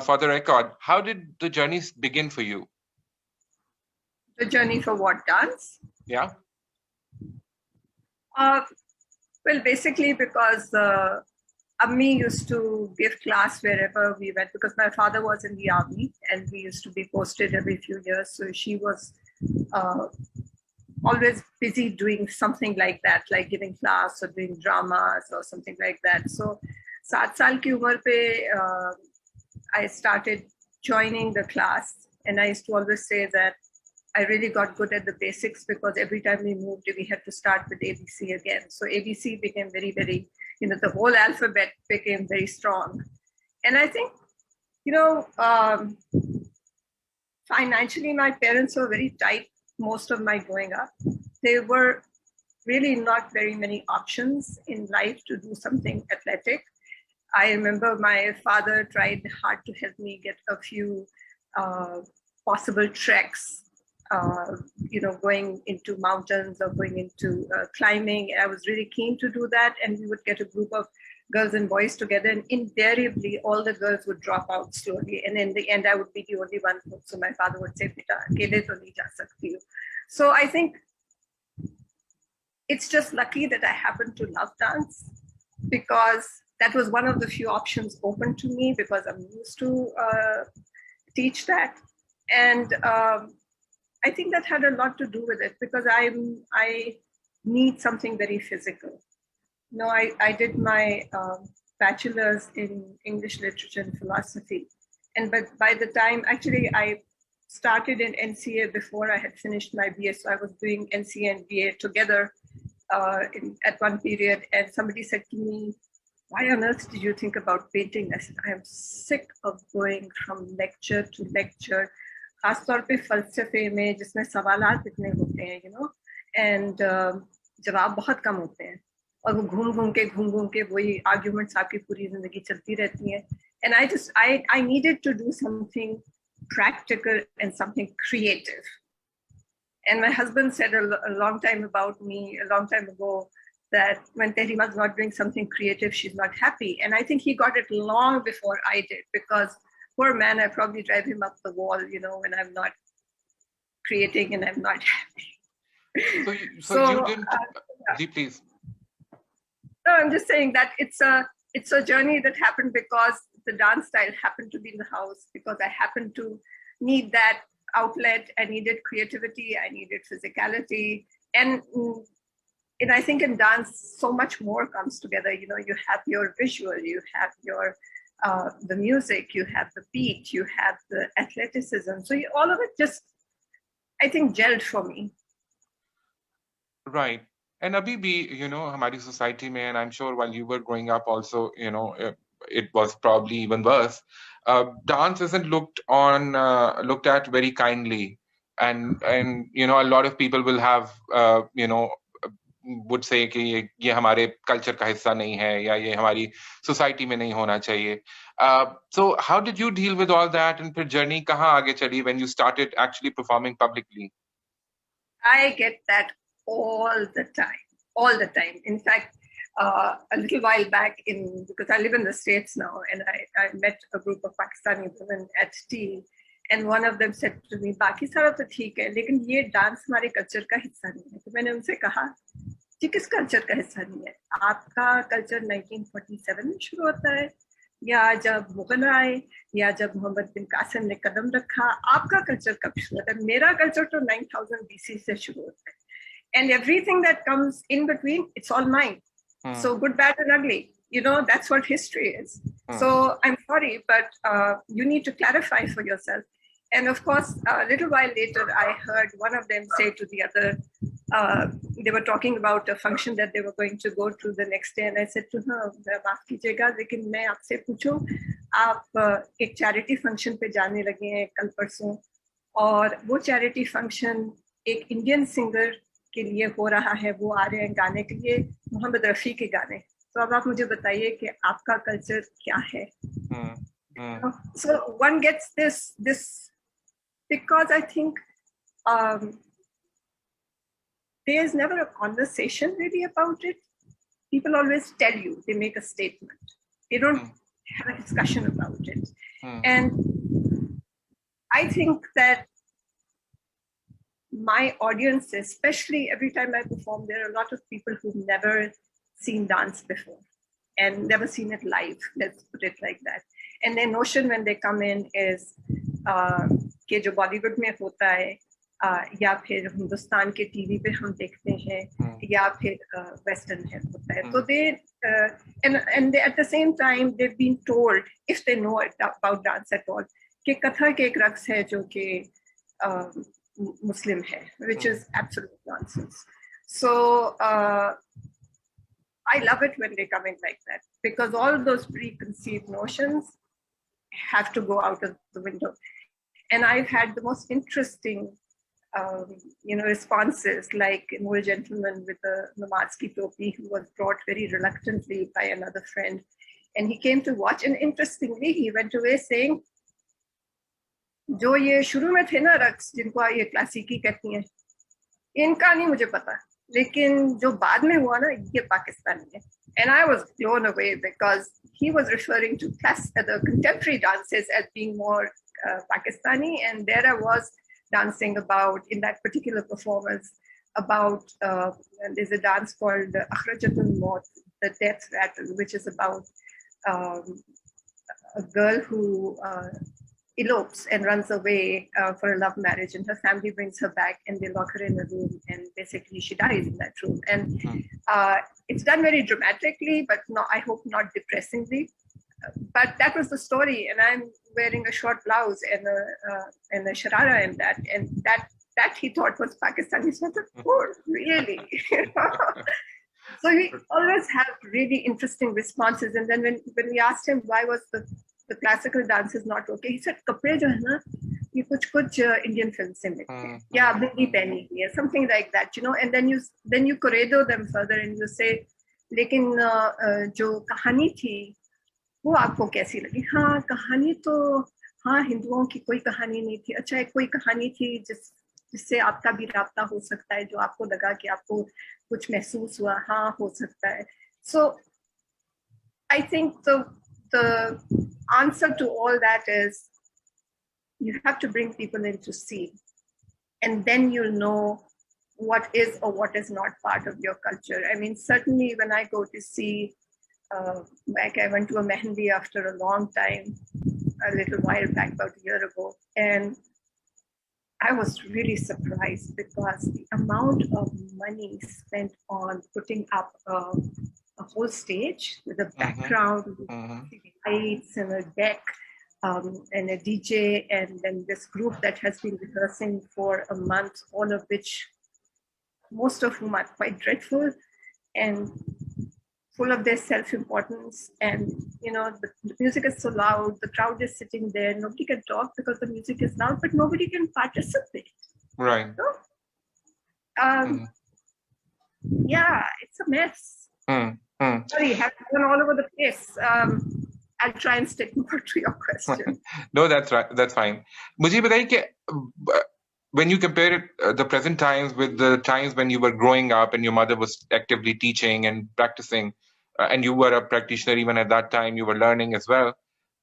for the record, how did the journey begin for you? The journey for what, dance? Yeah. Well, basically because Ammi used to give class wherever we went, because my father was in the army and we used to be posted every few years. So she was always busy doing something like that, like giving class or doing dramas or something like that. So 7 saal ki umar pe, I started joining the class, and I used to always say that I really got good at the basics, because every time we moved, we had to start with ABC again. So ABC became very, very, the whole alphabet became very strong. And I think, financially, my parents were very tight most of my growing up. There were really not very many options in life to do something athletic. I remember my father tried hard to help me get a few possible treks, going into mountains or going into climbing. I was really keen to do that, and we would get a group of girls and boys together, and invariably all the girls would drop out slowly, and in the end I would be the only one. So my father would say, "Beta, akele to nahi ja sakti ho." So I think it's just lucky that I happen to love dance, because that was one of the few options open to me, because I'm used to teach that. And I think that had a lot to do with it, because I need something very physical. I did my bachelor's in English literature and philosophy. But by the time, actually, I started in NCA before I had finished my BA. So I was doing NCA and BA together at one period. And somebody said to me, "Why on earth did you think about painting?" I said, "I am sick of going from lecture to lecture. खासतौर पे फलसफे में जिसमें सवालात इतने होते हैं, and जवाब बहुत कम होते हैं, और वो घूम घूम के वही arguments आपकी पूरी जिंदगी चलती रहती हैं." And I needed to do something practical and something creative. And my husband said a long time ago, that when Tehreema's not doing something creative, she's not happy. And I think he got it long before I did, because poor man, I probably drive him up the wall, when I'm not creating and I'm not happy. So you didn't, please. No, I'm just saying that it's a journey that happened because the dance style happened to be in the house, because I happened to need that outlet. I needed creativity, I needed physicality. And I think in dance, so much more comes together. You have your visual, you have your the music, you have the beat, you have the athleticism. So all of it just, I think, gelled for me. Right. And abhi bhi, hamari society mein, and I'm sure while you were growing up also, it was probably even worse. Dance isn't looked at very kindly, and a lot of people will have would say कि ये हमारे culture का हिस्सा नहीं है, या ये हमारी सोसाइटी में नहीं होना चाहिए. So how did you deal with all that, and फिर journey कहाँ आगे चली when you started actually performing publicly? I get that all the time. In fact, a little while back, because I live in the States now, and I met a group of Pakistani women at tea, and one of them said to me, "बाकी सारा तो ठीक है, लेकिन ये dance हमारे culture का हिस्सा नहीं है." तो मैंने उनसे कहा, "जी किस कल्चर का हिस्सा नहीं है? आपका कल्चर 1947 में शुरू होता है, या जब मुगल आए, या जब मोहम्मद बिन कासिम ने कदम रखा, आपका कल्चर कब शुरू होता है? मेरा कल्चर तो 9000 BC से शुरू होता है. And everything that comes in between, it's all mine. So good, bad, and ugly. That's what history is. So I'm sorry, but you need to clarify for yourself." And of course, a little while later, I heard one of them say to the other, they were talking about a function that they were going to go to the next day. And I said to her, "माफ कीजिएगा, लेकिन मैं आपसे पूछूं, आप एक charity function पे जाने लगे हैं कल परसों, और वो charity function एक Indian singer के लिए हो रहा है, वो आ रहे हैं गाने के लिए मोहम्मद रफ़ी के गाने. तो अब आप मुझे बताइए कि आपका कल्चर क्या है?" So one gets this because I think there's never a conversation really about it. People always tell you, they make a statement. They don't have a discussion about it. And I think that my audience, especially every time I perform, there are a lot of people who've never seen dance before and never seen it live, let's put it like that. And their notion when they come in is कि जो बॉलीवुड में होता है या फिर हिंदुस्तान के TV पे हम देखते हैं या फिर वेस्टर्न है होता है तो they and they, at the same time they've been told, if they know about dance at all, कि कथक एक रक्स है जो कि Muslim hai, which is absolute nonsense. So I love it when they come in like that, because all those preconceived notions have to go out of the window. And I've had the most interesting responses, like a gentleman with a Nomadski topi who was brought very reluctantly by another friend. And he came to watch, and interestingly, he went away saying, जो ये शुरू में थे ना रक्स जिनको ये क्लासिकी कहती हैं इनका नहीं मुझे पता लेकिन जो बाद में हुआ ना ये पाकिस्तानी है. And I was blown away because he was referring to the contemporary dances as being more Pakistani, and there I was dancing about, in that particular performance, about there's a dance called Akhrajatul Maut, the death rattle, which is about a girl who elopes and runs away for a love marriage, and her family brings her back and they lock her in a room, and basically she dies in that room. And it's done very dramatically, but I hope not depressingly. But that was the story, and I'm wearing a short blouse and a sharara in that, and that he thought was Pakistani. So I thought, oh, really? So we always have really interesting responses. And then when we asked him why was the classical dance is not okay, he said, "Kapde jo hai na, ye kuch Indian films se milte hain, ya bindi pehni hai, something like that, And then you corrado them further and you say, lekin jo kahani thi, वो आपको कैसी लगी? हाँ, कहानी तो हाँ हिंदुओं की कोई कहानी नहीं थी. अच्छा एक कोई कहानी थी जिससे आपका भी राब्ता हो सकता है, जो आपको लगा कि आपको कुछ महसूस हुआ. हाँ, हो सकता है. So I think the answer to all that is you have to bring people in to see, and then you'll know what is or what is not part of your culture. I mean, certainly when I go to see like I went to a Mehendi after a long time, a little while back, about a year ago, and I was really surprised because the amount of money spent on putting up a whole stage with a background, with lights and a deck, and a DJ, and then this group that has been rehearsing for a month, all of which, most of whom are quite dreadful and full of their self-importance. And the music is so loud, the crowd is sitting there, nobody can talk because the music is loud, but nobody can participate. Right. So, yeah, it's a mess. Sorry, I have gone all over the place. I'll try and stick more to your question. No, that's right. That's fine. मुझे बताइए कि when you compare it, the present times with the times when you were growing up and your mother was actively teaching and practicing, and you were a practitioner even at that time, you were learning as well.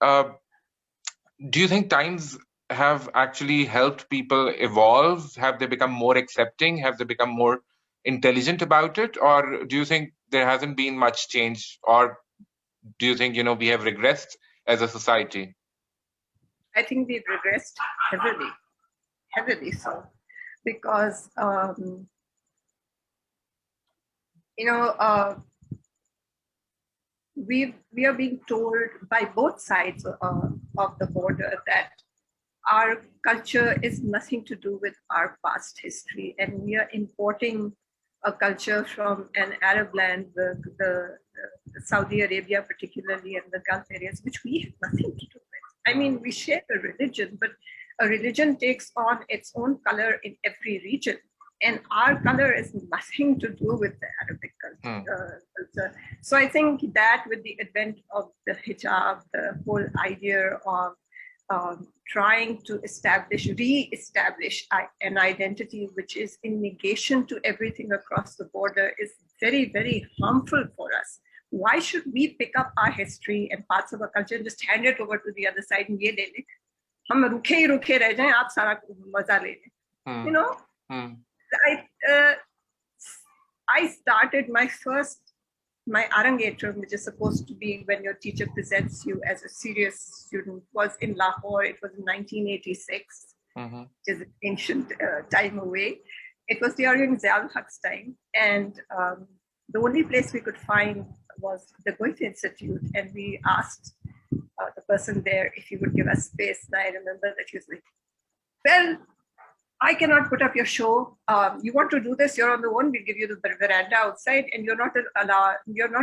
Do you think times have actually helped people evolve? Have they become more accepting? Have they become more intelligent about it? Or do you think there hasn't been much change? Or do you think, we have regressed as a society? I think we've regressed heavily so, because we are being told by both sides of the border that our culture is nothing to do with our past history, and we are importing a culture from an Arab land, the Saudi Arabia particularly, and the Gulf areas, which we have nothing to do with. I mean, we share a religion, but a religion takes on its own color in every region. And our color is nothing to do with the Arabic culture. So I think that with the advent of the hijab, the whole idea of trying to re-establish an identity which is in negation to everything across the border is very, very harmful for us. why should we pick up our history and parts of our culture and just hand it over to the other side and ye le le? हम रुके ही रुके रह जाएं, आप सारा मजा ले लें. You know, I started my Arangetram, which is supposed to be when your teacher presents you as a serious student, was in Lahore. It was in 1986, which is an ancient time away. It was during Ziaul Haq's time, and the only place we could find was the Goethe Institute, and we asked the person there if he would give us space. And I remember that he was like, well, I cannot put up your show. You want to do this? You're on the own. We'll give you the veranda outside, and you're not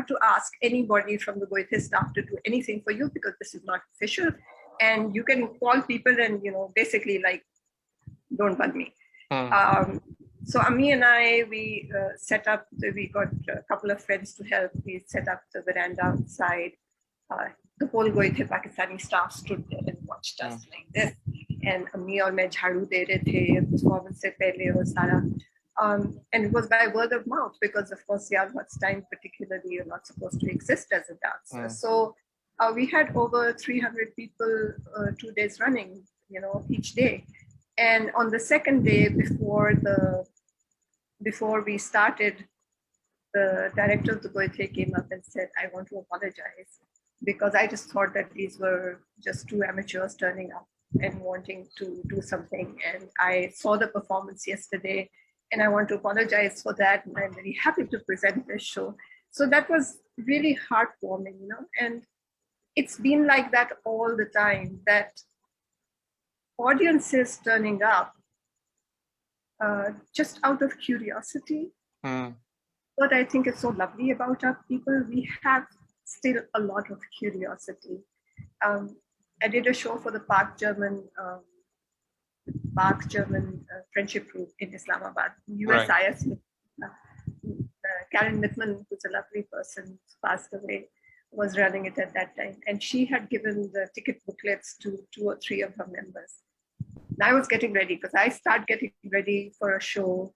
to ask anybody from the Goethe staff to do anything for you because this is not official. And you can call people and basically like, don't bug me. So Ami and I, we set up. We got a couple of friends to help. We set up the veranda outside. The whole Goethe Pakistani staff stood there and watched us like this. And Ami और मैं झाड़ू दे रहे थे performance से पहले और सारा, and it was by word of mouth because of course Ziaul Haq's time particularly you're not supposed to exist as a dancer. So we had over 300 people 2 days running, each day. And on the second day before we started, the director of the Goethe came up and said, I want to apologize because I just thought that these were just two amateurs turning up and wanting to do something. And I saw the performance yesterday and I want to apologize for that. And I'm very happy to present this show. So that was really heartwarming, and it's been like that all the time, that audiences turning up just out of curiosity. What I think is so lovely about our people, we have still a lot of curiosity. I did a show for the Park German friendship group in Islamabad, USIS. Karen Mittman, who's a lovely person, passed away, was running it at that time. And she had given the ticket booklets to 2 or 3 of her members. And I was getting ready because I start getting ready for a show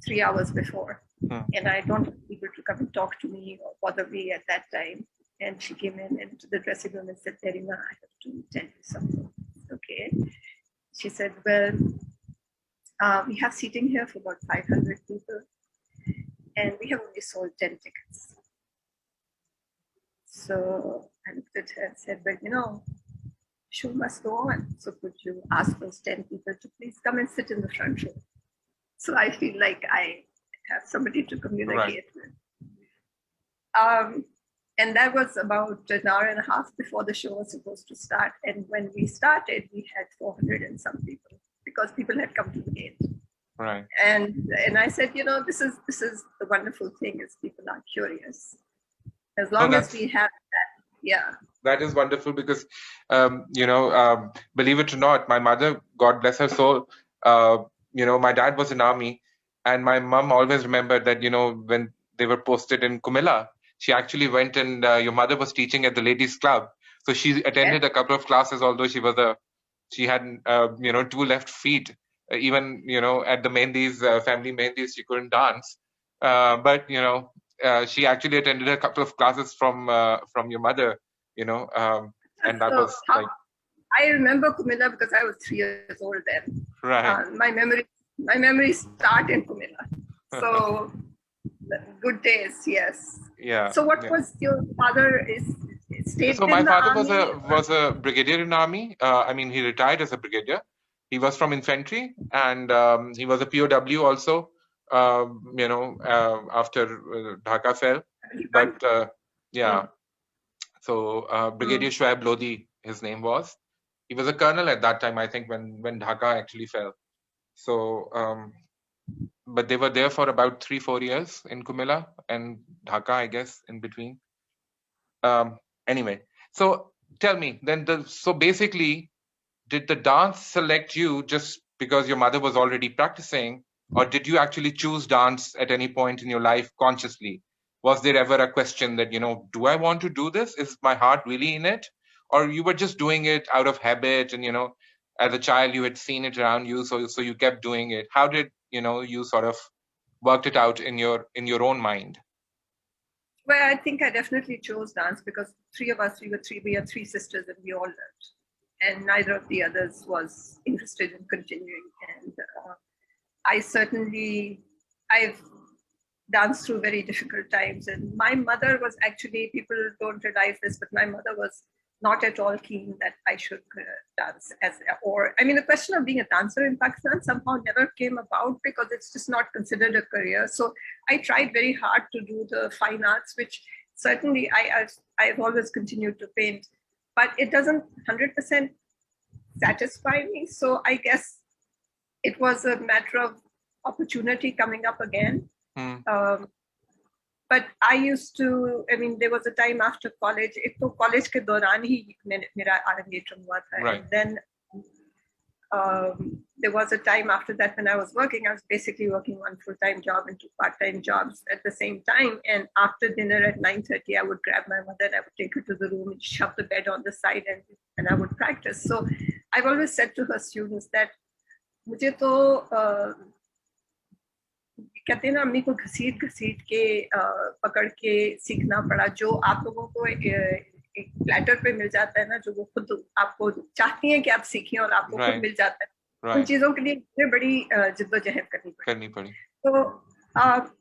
3 hours before. And I don't want people to come and talk to me or bother me at that time. And she came in into the dressing room and said, Tehreema, I have to tell you something. Okay. She said, well, we have seating here for about 500 people. And we have only sold 10 tickets. So I looked at her and said, well, show must go on. So could you ask those 10 people to please come and sit in the front row? So I feel like I have somebody to communicate with. And that was about an hour and a half before the show was supposed to start. And when we started, we had 400 and some people because people had come to the gate. Right. And I said, this is the wonderful thing is people are curious. As long as we have that, yeah. That is wonderful because, believe it or not, my mother, God bless her soul, my dad was in army, and my mom always remembered that, when they were posted in Kumilla, she actually went and your mother was teaching at the ladies' club. So she attended a couple of classes, although she had, 2 left feet. Even, at the Mehndis, family Mehndis, she couldn't dance. But, she actually attended a couple of classes from your mother, and that was like. I remember Kumilla because I was 3 years old then. Right. My memories start in Kumilla. So good days, yes. Yeah. So what was your father stayed So in my the father army? was a brigadier in army. He retired as a brigadier. He was from infantry, and he was a POW also. After Dhaka fell, but So Brigadier Shoaib Lodi, his name was. He was a colonel at that time, I think, when Dhaka actually fell. So, but they were there for about 3-4 years in Kumilla and Dhaka, I guess, in between. Anyway, so tell me, then so basically, did the dance select you just because your mother was already practicing, or did you actually choose dance at any point in your life consciously? Was there ever a question that, do I want to do this? Is my heart really in it? Or you were just doing it out of habit and, as a child, you had seen it around you, so you kept doing it. How did, you sort of worked it out in your own mind? Well, I think I definitely chose dance because three of us, we are three sisters and we all learned. And neither of the others was interested in continuing. And I've danced through very difficult times. And my mother was actually, people don't realize this, but my mother was not at all keen that I should dance the question of being a dancer in Pakistan somehow never came about because it's just not considered a career. So I tried very hard to do the fine arts, which certainly I've always continued to paint, but it doesn't 100% satisfy me. So I guess it was a matter of opportunity coming up again. But I used to, there was a time after college, एक तो college के दौरान ही मेरा आरंगेट्रम हुआ था. Right. And then there was a time after that when I was working. I was basically working one full-time job and two part-time jobs at the same time. And after dinner at 9:30, I would grab my mother and I would take her to the room and shove the bed on the side and I would practice. So I've always said to her students that मुझे तो कहते हैं ना अम्मी को घसीट घसीट के पकड़ के सीखना पड़ा. जो आप लोगों को एक प्लेटर पे मिल जाता है ना, जो वो खुद आपको चाहती हैं कि आप सीखें और आपको खुद मिल जाता है, उन चीजों के लिए बड़ी जिद्दोजहद करनी पड़ी. तो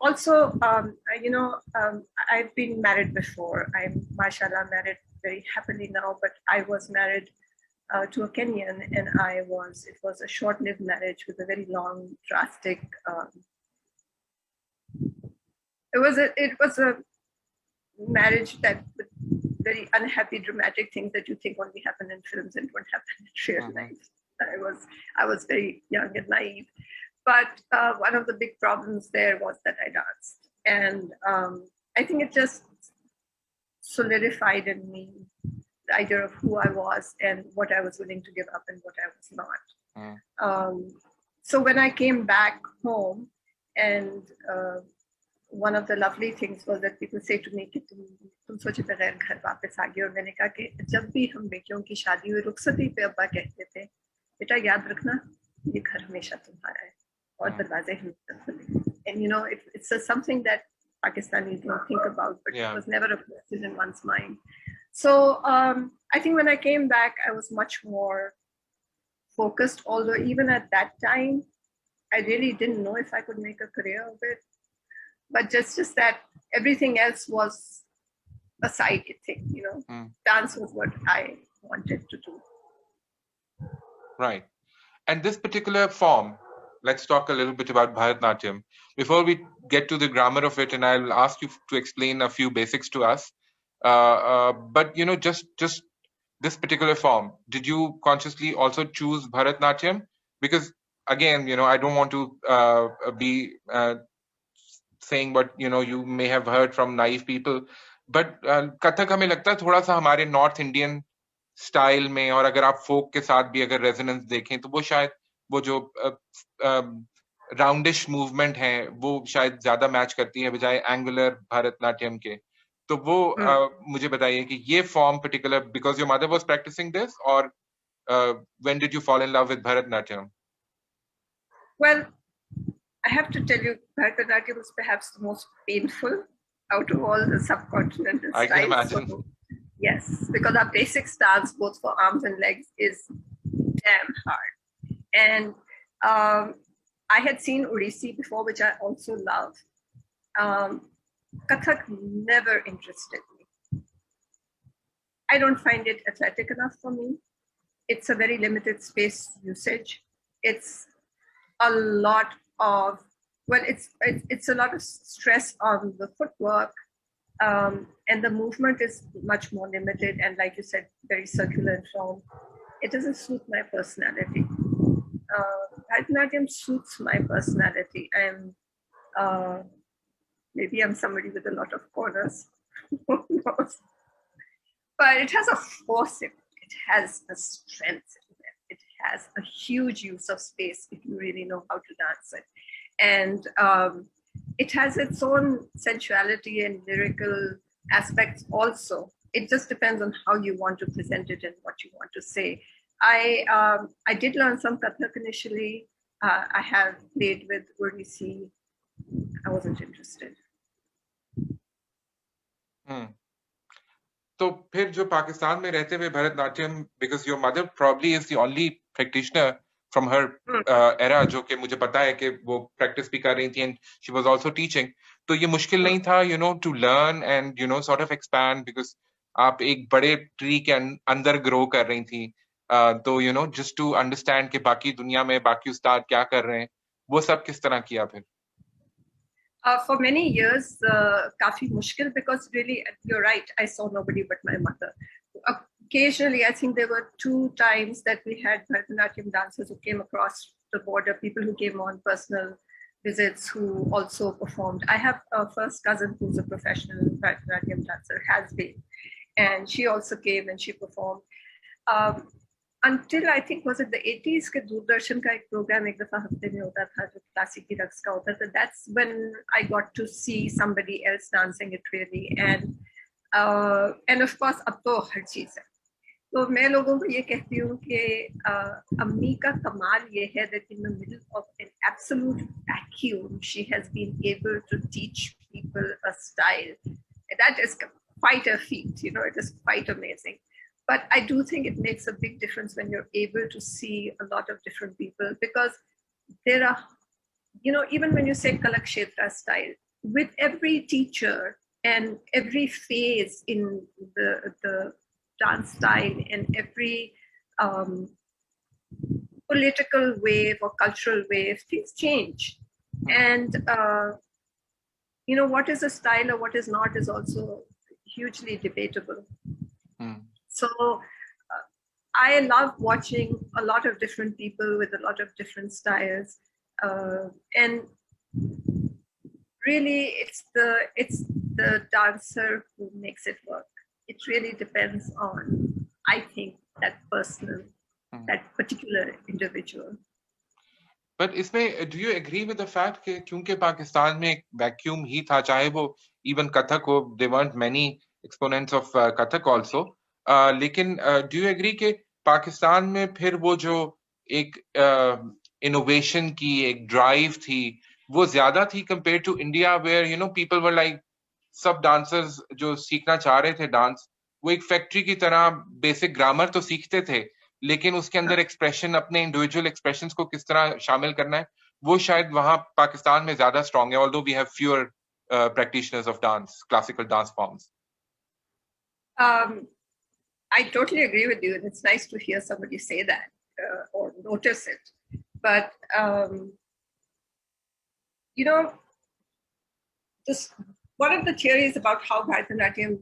also I've been married before. I'm mashallah married very happily now, but I was married to a Kenyan, and it was a short-lived marriage with a very long, drastic it was a marriage that with very unhappy, dramatic things that you think only happen in films and don't happen in real life. I was very young and naive, but one of the big problems there was that I danced, and I think it just solidified in me the idea of who I was and what I was willing to give up and what I was not. So when I came back home, and one of the lovely things was that people say to me कि तुम सोचे बगैर घर वापस आ गए. और मैंने कहा कि जब भी हम बेटियों की शादी हुई रुखसती पे अब्बा कहते थे बेटा याद रखना ये घर हमेशा तुम्हारा है और दरवाजे हमेशा खुले. And it's something that Pakistanis don't think about, but it was never a question in one's mind. So I think when I came back, I was much more focused, although even at that time I really didn't know if I could make a career of it. But just that everything else was a side thing, Dance was what I wanted to do. Right. And this particular form, let's talk a little bit about Bharatanatyam. Before we get to the grammar of it, and I'll ask you to explain a few basics to us. But, just this particular form, did you consciously also choose Bharatanatyam? Because, again, I don't want to be saying what you may have heard from naive people, but Kathak हमें लगता है थोड़ा सा हमारे north Indian style में, और अगर आप फोक के साथ भी अगर रेजोनेंस देखें तो वो शायद वो जो राउंडिश मूवमेंट है वो शायद ज्यादा मैच करती है बजाय एंगुलर भरतनाट्यम के. तो वो मुझे बताइए कि ये form particular because your mother was practising this, और when did you fall in love with Bharatanatyam? Well, I have to tell you, Bharatanatyam was perhaps the most painful out of all the subcontinental styles. I can imagine. So, yes, because our basic stance, both for arms and legs, is damn hard. And I had seen Odissi before, which I also love. Kathak never interested me. I don't find it athletic enough for me. It's a very limited space usage. It's a lot of it's a lot of stress on the footwork, and the movement is much more limited and, like you said, very circular in form. It doesn't suit my personality. Bharatanatyam suits my personality. Maybe I'm somebody with a lot of corners. Who knows? But it has a force in it. It has a strength in it. It has a huge use of space if you really know how to dance it. And it has its own sensuality and lyrical aspects also. It just depends on how you want to present it and what you want to say. I did learn some Kathak initially. I have played with Odissi. I wasn't interested. हम्म तो फिर जो पाकिस्तान में रहते हुए Bharatanatyam, because your mother probably is the only practitioner from her Hmm. Era, जो कि मुझे पता है कि वो प्रैक्टिस भी कर रही थी and she was also teaching, तो ये मुश्किल Hmm. नहीं था to learn and sort of expand, because आप एक बड़े ट्री के अंदर ग्रो कर रही थी, तो जस्ट टू अंडरस्टैंड कि बाकी दुनिया में बाकी उस्ताद क्या कर रहे हैं, वो सब किस तरह किया फिर? For many years, काफी मुश्किल, because really, you're right, I saw nobody but my mother. Occasionally, I think there were 2 times that we had Bharatanatyam dancers who came across the border, people who came on personal visits who also performed. I have a first cousin who's a professional Bharatanatyam dancer, has been, and she also came and she performed. Um, until I think was it the 80s के दूरदर्शन का एक programme एक दफा हफ्ते में होता था जो क्लासिकी रक्स का होता था. That's when I got to see somebody else dancing it really, and of course अब तो हर चीज है. तो मैं लोगों को ये कहती हूँ कि अम्मी का कमाल ये है that in the middle of an absolute vacuum she has been able to teach people a style that is quite a feat. It is quite amazing. But I do think it makes a big difference when you're able to see a lot of different people, because there are, even when you say Kalakshetra style, with every teacher and every phase in the dance style and every um, political wave or cultural wave, things change. And, what is a style or what is not is also hugely debatable. So I love watching a lot of different people with a lot of different styles, and really, it's the dancer who makes it work. It really depends on, I think, that particular individual. But इसमें do you agree with the fact कि क्योंकि पाकिस्तान में एक vacuum ही था, चाहे वो even Kathak हो, दे weren't many exponents of Kathak also, लेकिन डू यू एग्री कि पाकिस्तान में फिर वो जो एक इनोवेशन की एक ड्राइव थी वो ज्यादा थी compare to India, where people were like, सब डांसर्स जो सीखना चाह रहे थे डांस, वो एक फैक्ट्री की तरह बेसिक ग्रामर तो सीखते थे, लेकिन उसके अंदर एक्सप्रेशन, अपने इंडिविजुअल एक्सप्रेशंस को किस तरह शामिल करना है, वो शायद वहां पाकिस्तान में ज्यादा स्ट्रांग है, although we have fewer practitioners of dance, classical dance forms. Um, I totally agree with you, and it's nice to hear somebody say that or notice it. But this one of the theories about how Bharatanatyam,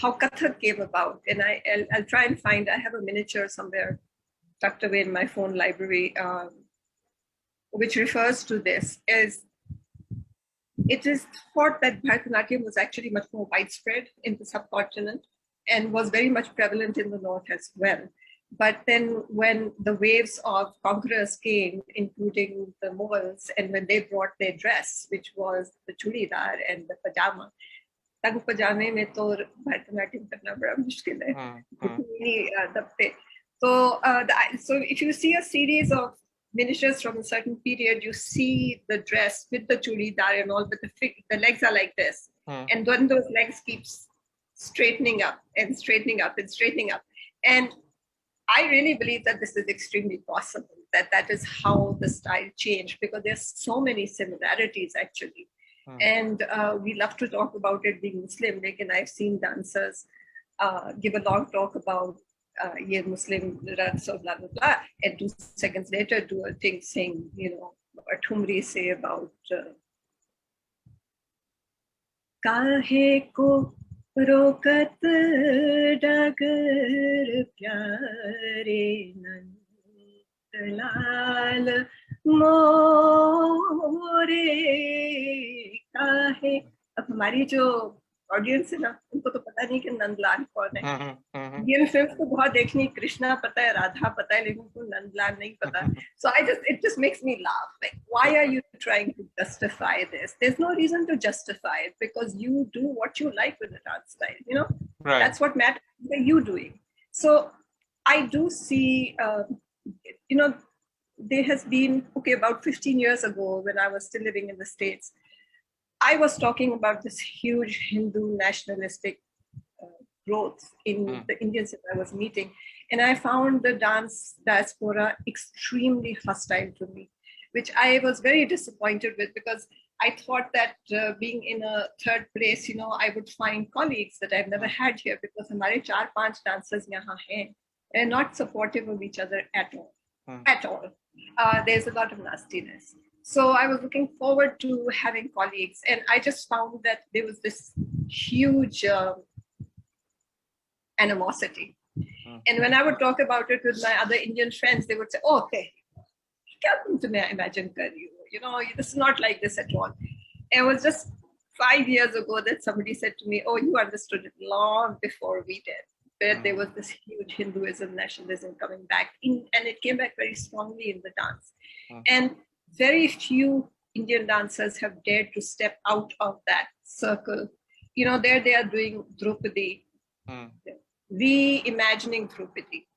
how Kathak came about, and I'll try and find. I have a miniature somewhere tucked away in my phone library, which refers to this. It is thought that Bharatanatyam was actually much more widespread in the subcontinent and was very much prevalent in the north as well. But then when the waves of conquerors came, including the Mughals, and when they brought their dress, which was the churidar and the pajama, तंग पजामे में तो भरतनाट्यम करना बड़ा मुश्किल है. So if you see a series of miniatures from a certain period, you see the dress with the churidar and all, but the legs are like this. And then those legs keeps straightening up and straightening up and straightening up. And I really believe that this is extremely possible, that is how the style changed, because there's so many similarities actually. And we love to talk about it being Muslim. Like, and I've seen dancers give a long talk about ye Muslim rats or blah blah blah, and 2 seconds later do a thing saying, a thumri say about काहे को रोकत डगर प्यारे नंदलाल मोरे काहे. अब हमारी जो audience है ना, उनको तो पता नहीं कि नंदलाल कौन है. इंडियन फिल्म तो बहुत देखनी, कृष्णा पता है, राधा पता है, लेकिन उनको नंदलाल नहीं पता. So it just makes me laugh. Like, why are you trying to justify this? There's no reason to justify it, because you do what you like with the dance style. Right. That's what matters. What are you doing? So I do see, there has been, about 15 years ago when I was still living in the States, I was talking about this huge Hindu nationalistic growth in the Indians that I was meeting. And I found the dance diaspora extremely hostile to me, which I was very disappointed with, because I thought that being in a third place, I would find colleagues that I've never had here, because हमारे 4-5 dancers यहाँ हैं. They're not supportive of each other at all. At all. There's a lot of nastiness. So I was looking forward to having colleagues, and I just found that there was this huge animosity. And when I would talk about it with my other Indian friends, they would say, "Oh, okay, क्या तुम तुम्हें imagine कर रही हो? This is not like this at all." And it was just 5 years ago that somebody said to me, "Oh, you understood it long before we did." That there was this huge Hinduism, nationalism coming back in, and it came back very strongly in the dance. And very few Indian dancers have dared to step out of that circle. There they are doing Draupadi, reimagining Draupadi,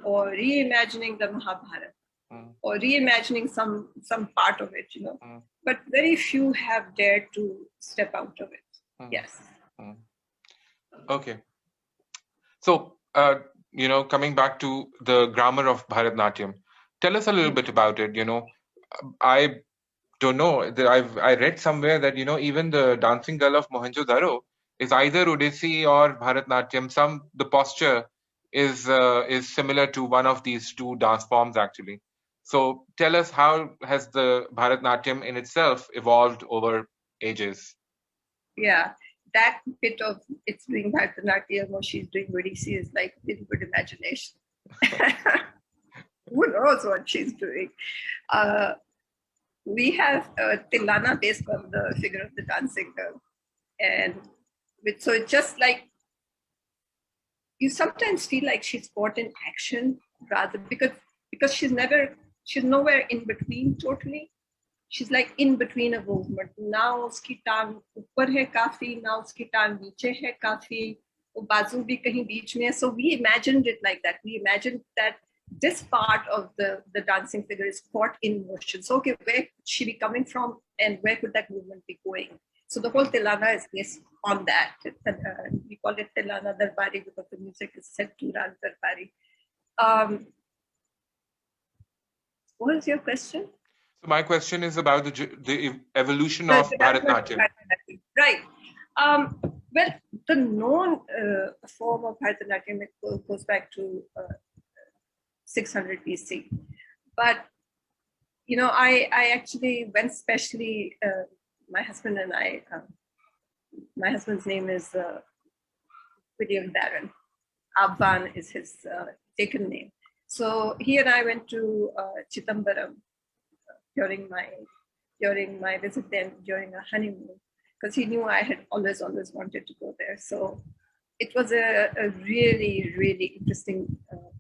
or reimagining the Mahabharata, or reimagining some part of it, But very few have dared to step out of it. Yes. Okay. So, coming back to the grammar of Bharatanatyam, tell us a little bit about it. I don't know that I read somewhere that even the dancing girl of Mohenjo-daro is either Odissi or Bharatanatyam. The posture is similar to one of these two dance forms actually. So tell us, how has the Bharatanatyam in itself evolved over ages? Yeah, that bit of it's doing Bharatanatyam or she's doing Odissi is like really good imagination. Who knows what she's doing? We have Tilana based on the figure of the dancing girl. And so it's just like, you sometimes feel like she's caught in action rather, because she's nowhere in between totally. She's like in between a movement. Now uski टांग ऊपर है काफी, now uski टांग नीचे है काफी, वो बाजू भी कहीं बीच में है. So we imagined it like that. We imagined that this part of the dancing figure is caught in motion. So okay, where could she be coming from, and where could that movement be going? So the whole Tilana is based on that. We call it Tilana Darbari because the music is set to Rag Darbari. What was your question? So my question is about the evolution of Bharatanatyam. Right. Well, the known form of Bharatanatyam goes back to 600 BC. But, I actually went specially, my husband and I, my husband's name is William Barron. Abban is his taken name. So he and I went to Chittambaram during my visit there, during a honeymoon, because he knew I had always wanted to go there. So it was a really, really interesting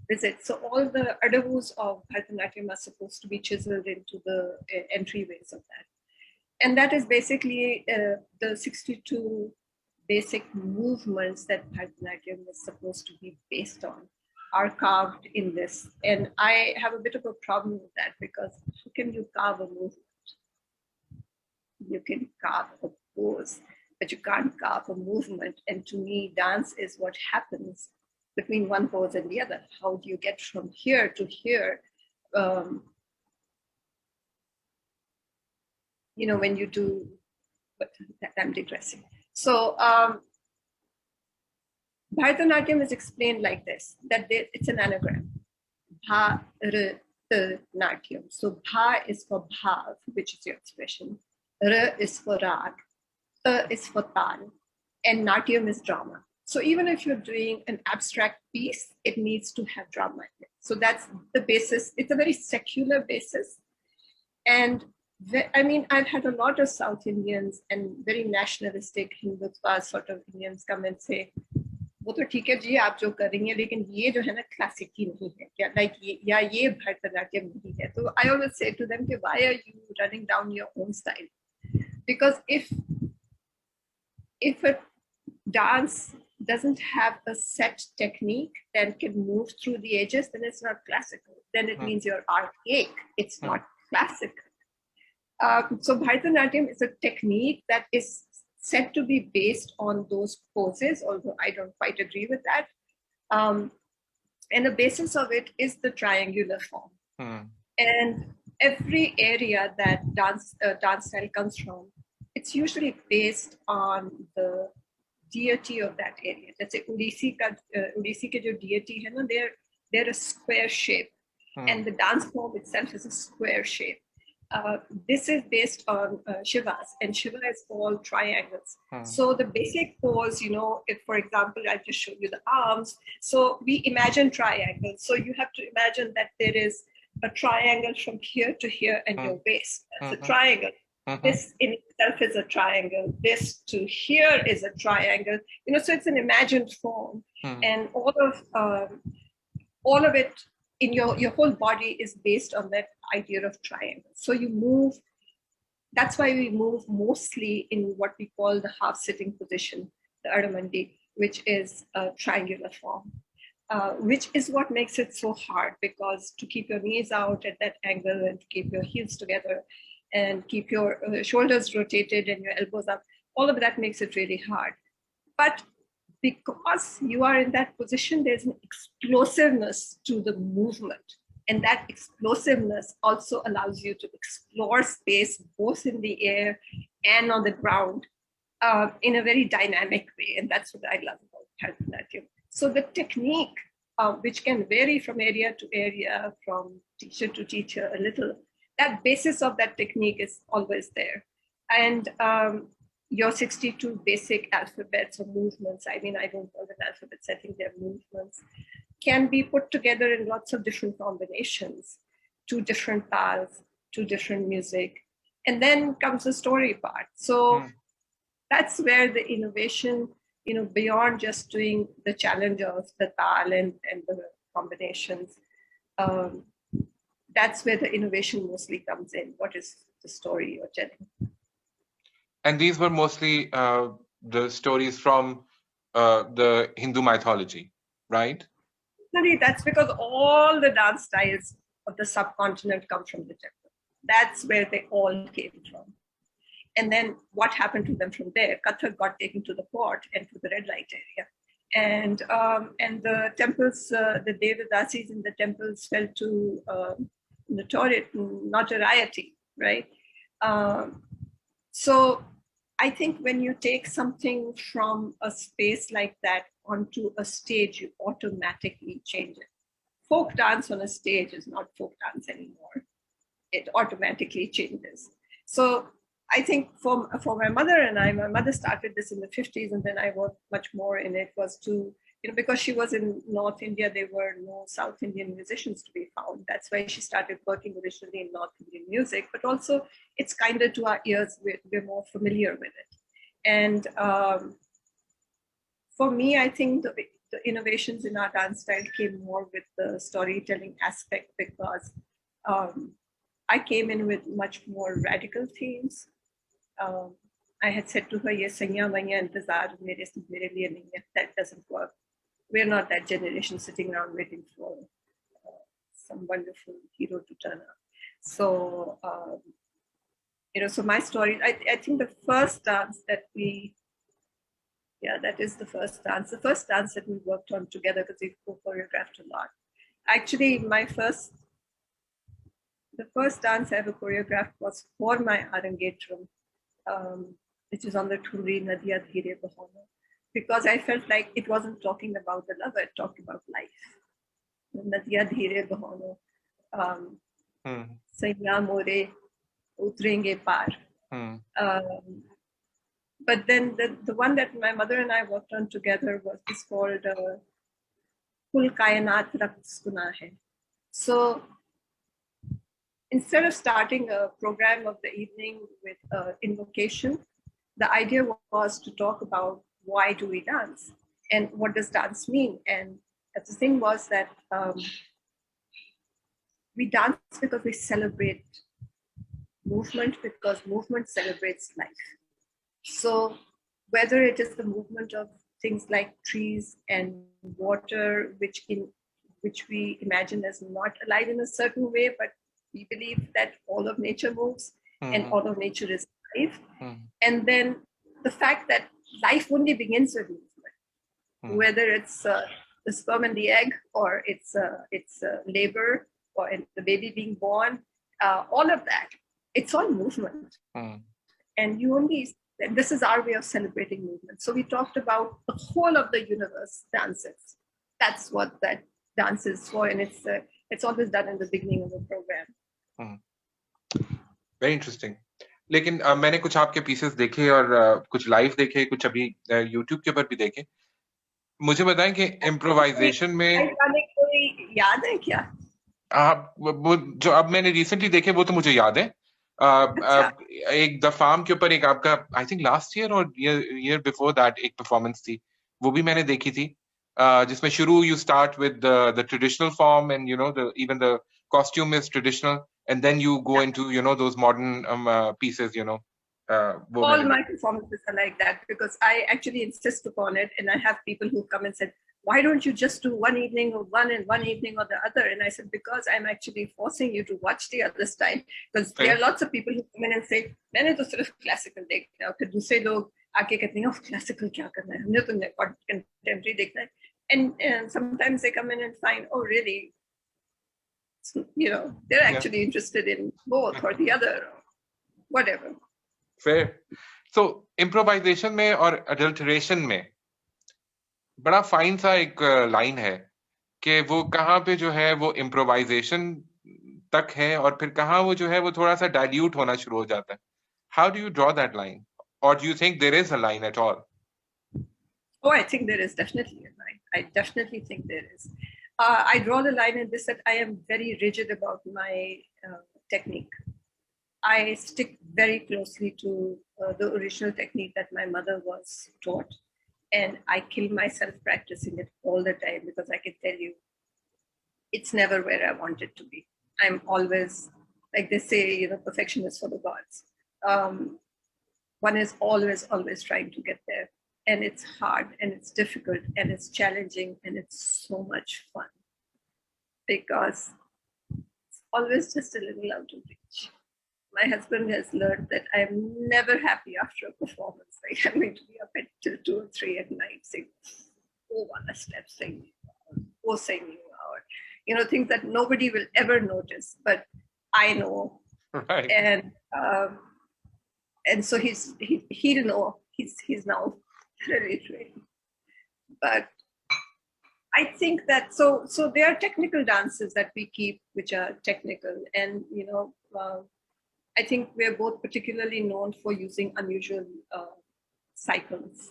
visit. So all the adavus of Bharatanatyam are supposed to be chiseled into the entryways of that. And that is basically the 62 basic movements that Bharatanatyam is supposed to be based on are carved in this. And I have a bit of a problem with that, because how can you carve a movement? You can carve a pose, but you can't carve a movement. And to me, dance is what happens between one pose and the other. How do you get from here to here? When you do, but I'm digressing. So Bharatanatyam is explained like this, that it's an anagram. Bharatanatyam. So Bha is for bhav, which is your expression. R is for rag. Ta is for tal. And Natyam is drama. So even if you're doing an abstract piece, it needs to have drama in it. So that's the basis. It's a very secular basis. And I've had a lot of South Indians and very nationalistic Hindutva sort of Indians come and say, वो तो ठीक है जी आप जो कर रही हैं, लेकिन ये जो है ना क्लासिकी नहीं है क्या, लाइक ये भरतनाट्यम नहीं है. तो I always say to them, why are you running down your own style? Because if a dance doesn't have a set technique that can move through the ages, then it's not classical. Then it means you're archaic. It's not classical. So Bharatanatyam is a technique that is said to be based on those poses, although I don't quite agree with that. And the basis of it is the triangular form. And every area that dance style comes from, it's usually based on the deity of that area. Let's say Odissi ke jo deity hai na, they're a square shape, and the dance form itself is a square shape. This is based on Shivas, and Shiva is all triangles. So the basic pose, if, for example, I just showed you the arms, so we imagine triangles. So you have to imagine that there is a triangle from here to here and your waist. That's a triangle. This in itself is a triangle. This to here is a triangle. So it's an imagined form, and all of it in your whole body is based on that idea of triangle. So you move. That's why we move mostly in what we call the half sitting position, the Ardamandi, which is a triangular form. Which is what makes it so hard, because to keep your knees out at that angle and to keep your heels together and keep your shoulders rotated and your elbows up, all of that makes it really hard. But because you are in that position, there's an explosiveness to the movement. And that explosiveness also allows you to explore space both in the air and on the ground in a very dynamic way. And that's what I love about Bharatanatyam. So the technique, which can vary from area to area, from teacher to teacher a little, that basis of that technique is always there. And your 62 basic alphabets or movements, I mean, I don't call them alphabets, I think they're movements, can be put together in lots of different combinations, to different paths, to different music. And then comes the story part. So that's where the innovation, beyond just doing the challenge of the tal and the combinations, that's where the innovation mostly comes in. What is the story you're telling? And these were mostly the stories from the Hindu mythology, right? That's because all the dance styles of the subcontinent come from the temple. That's where they all came from. And then what happened to them from there? Kathak got taken to the port and to the red light area. And the temples, the Devadasis in the temples fell to notoriety, right? So I think when you take something from a space like that onto a stage, you automatically change it. Folk dance on a stage is not folk dance anymore. It automatically changes. So I think for my mother and I, my mother started this in the 50s, and then I worked much more in it, was to, because she was in North India, there were no South Indian musicians to be found. That's why she started working originally in North Indian music, but also it's kinder to our ears. We're more familiar with it. And for me, I think the innovations in our dance style came more with the storytelling aspect, because I came in with much more radical themes. I had said to her, "Ye sanya vanya intezar mere liye nahi hai." That doesn't work. We're not that generation sitting around waiting for some wonderful hero to turn up. So, so my story, I think the first dance that that is the first dance. The first dance that we worked on together, because we choreographed a lot. Actually, the first dance I ever choreographed was for my Arangetram, which is on the Thuri Nadiya Dhire Bahana, because I felt like it wasn't talking about the lover, it talked about life. Nadiya Dhire Bahana, Saiya More, Utrenge Par. But then the one that my mother and I worked on together was called Kul Kainat Raqs Guna Hai. So instead of starting a program of the evening with invocation, the idea was to talk about why do we dance and what does dance mean. And the thing was that we dance because we celebrate movement, because movement celebrates life. So whether it is the movement of things like trees and water, which we imagine as not alive in a certain way, but we believe that all of nature moves, and although nature is life. Hmm. And then the fact that life only begins with movement, whether it's the sperm and the egg, or it's labor, or the baby being born, all of that, it's all movement. And you only, this is our way of celebrating movement. So we talked about the whole of the universe dances. That's what that dance is for, and it's always done in the beginning of the program. Very interesting. लेकिन मैंने कुछ आपके pieces देखे और कुछ live देखे, कुछ अभी यूट्यूब के ऊपर भी देखे. मुझे बताएं कि इम्प्रोवाइजेशन में कोई याद है क्या? आप वो जो अब मैंने रिसेंटली देखे वो तो मुझे याद है. एक द फार्म के ऊपर एक आपका आई थिंक लास्ट ईयर और ईयर बिफोर दैट एक परफॉर्मेंस थी, वो भी मैंने देखी थी, जिसमें शुरू you start with the traditional form and you know the even the costume is traditional and then you go into those modern pieces. All my performances are like that because I actually insist upon it, and I have people who come and said, why don't you just do one evening or one evening or the other? And I said, because I'm actually forcing you to watch the other style, because there are lots of people who come in and say, मैंने तो सिर्फ classical देखना है, फिर दूसरे लोग आके कहते हैं classical क्या करना है, हमने तो contemporary देखना है. And sometimes they come in and find, oh really, they're actually interested in both or the other, or whatever. Fair. So improvisation में और adulteration में बड़ा फाइन सा एक लाइन है कि वो कहाँ पे जो है वो improvisation तक है और फिर कहाँ वो जो है वो थोड़ा सा dilute होना शुरू हो जाता है. How do you draw that line? Or do you think there is a line at all? Oh, I think there is definitely a line. I definitely think there is. I draw the line in this, that I am very rigid about my technique. I stick very closely to the original technique that my mother was taught. And I kill myself practicing it all the time because I can tell you, it's never where I want it to be. I'm always, like they say, perfection is for the gods. One is always trying to get there. And it's hard and it's difficult and it's challenging and it's so much fun because it's always just a little out of reach. My husband has learned that I'm never happy after a performance. Like I'm going to be up till 2 or 3 at night saying, oh, one step, singing, oh, singing, or, things that nobody will ever notice, but I know. Right. And so he'll know. He's now very trained. But I think that so there are technical dances that we keep which are technical, and I think we're both particularly known for using unusual cycles,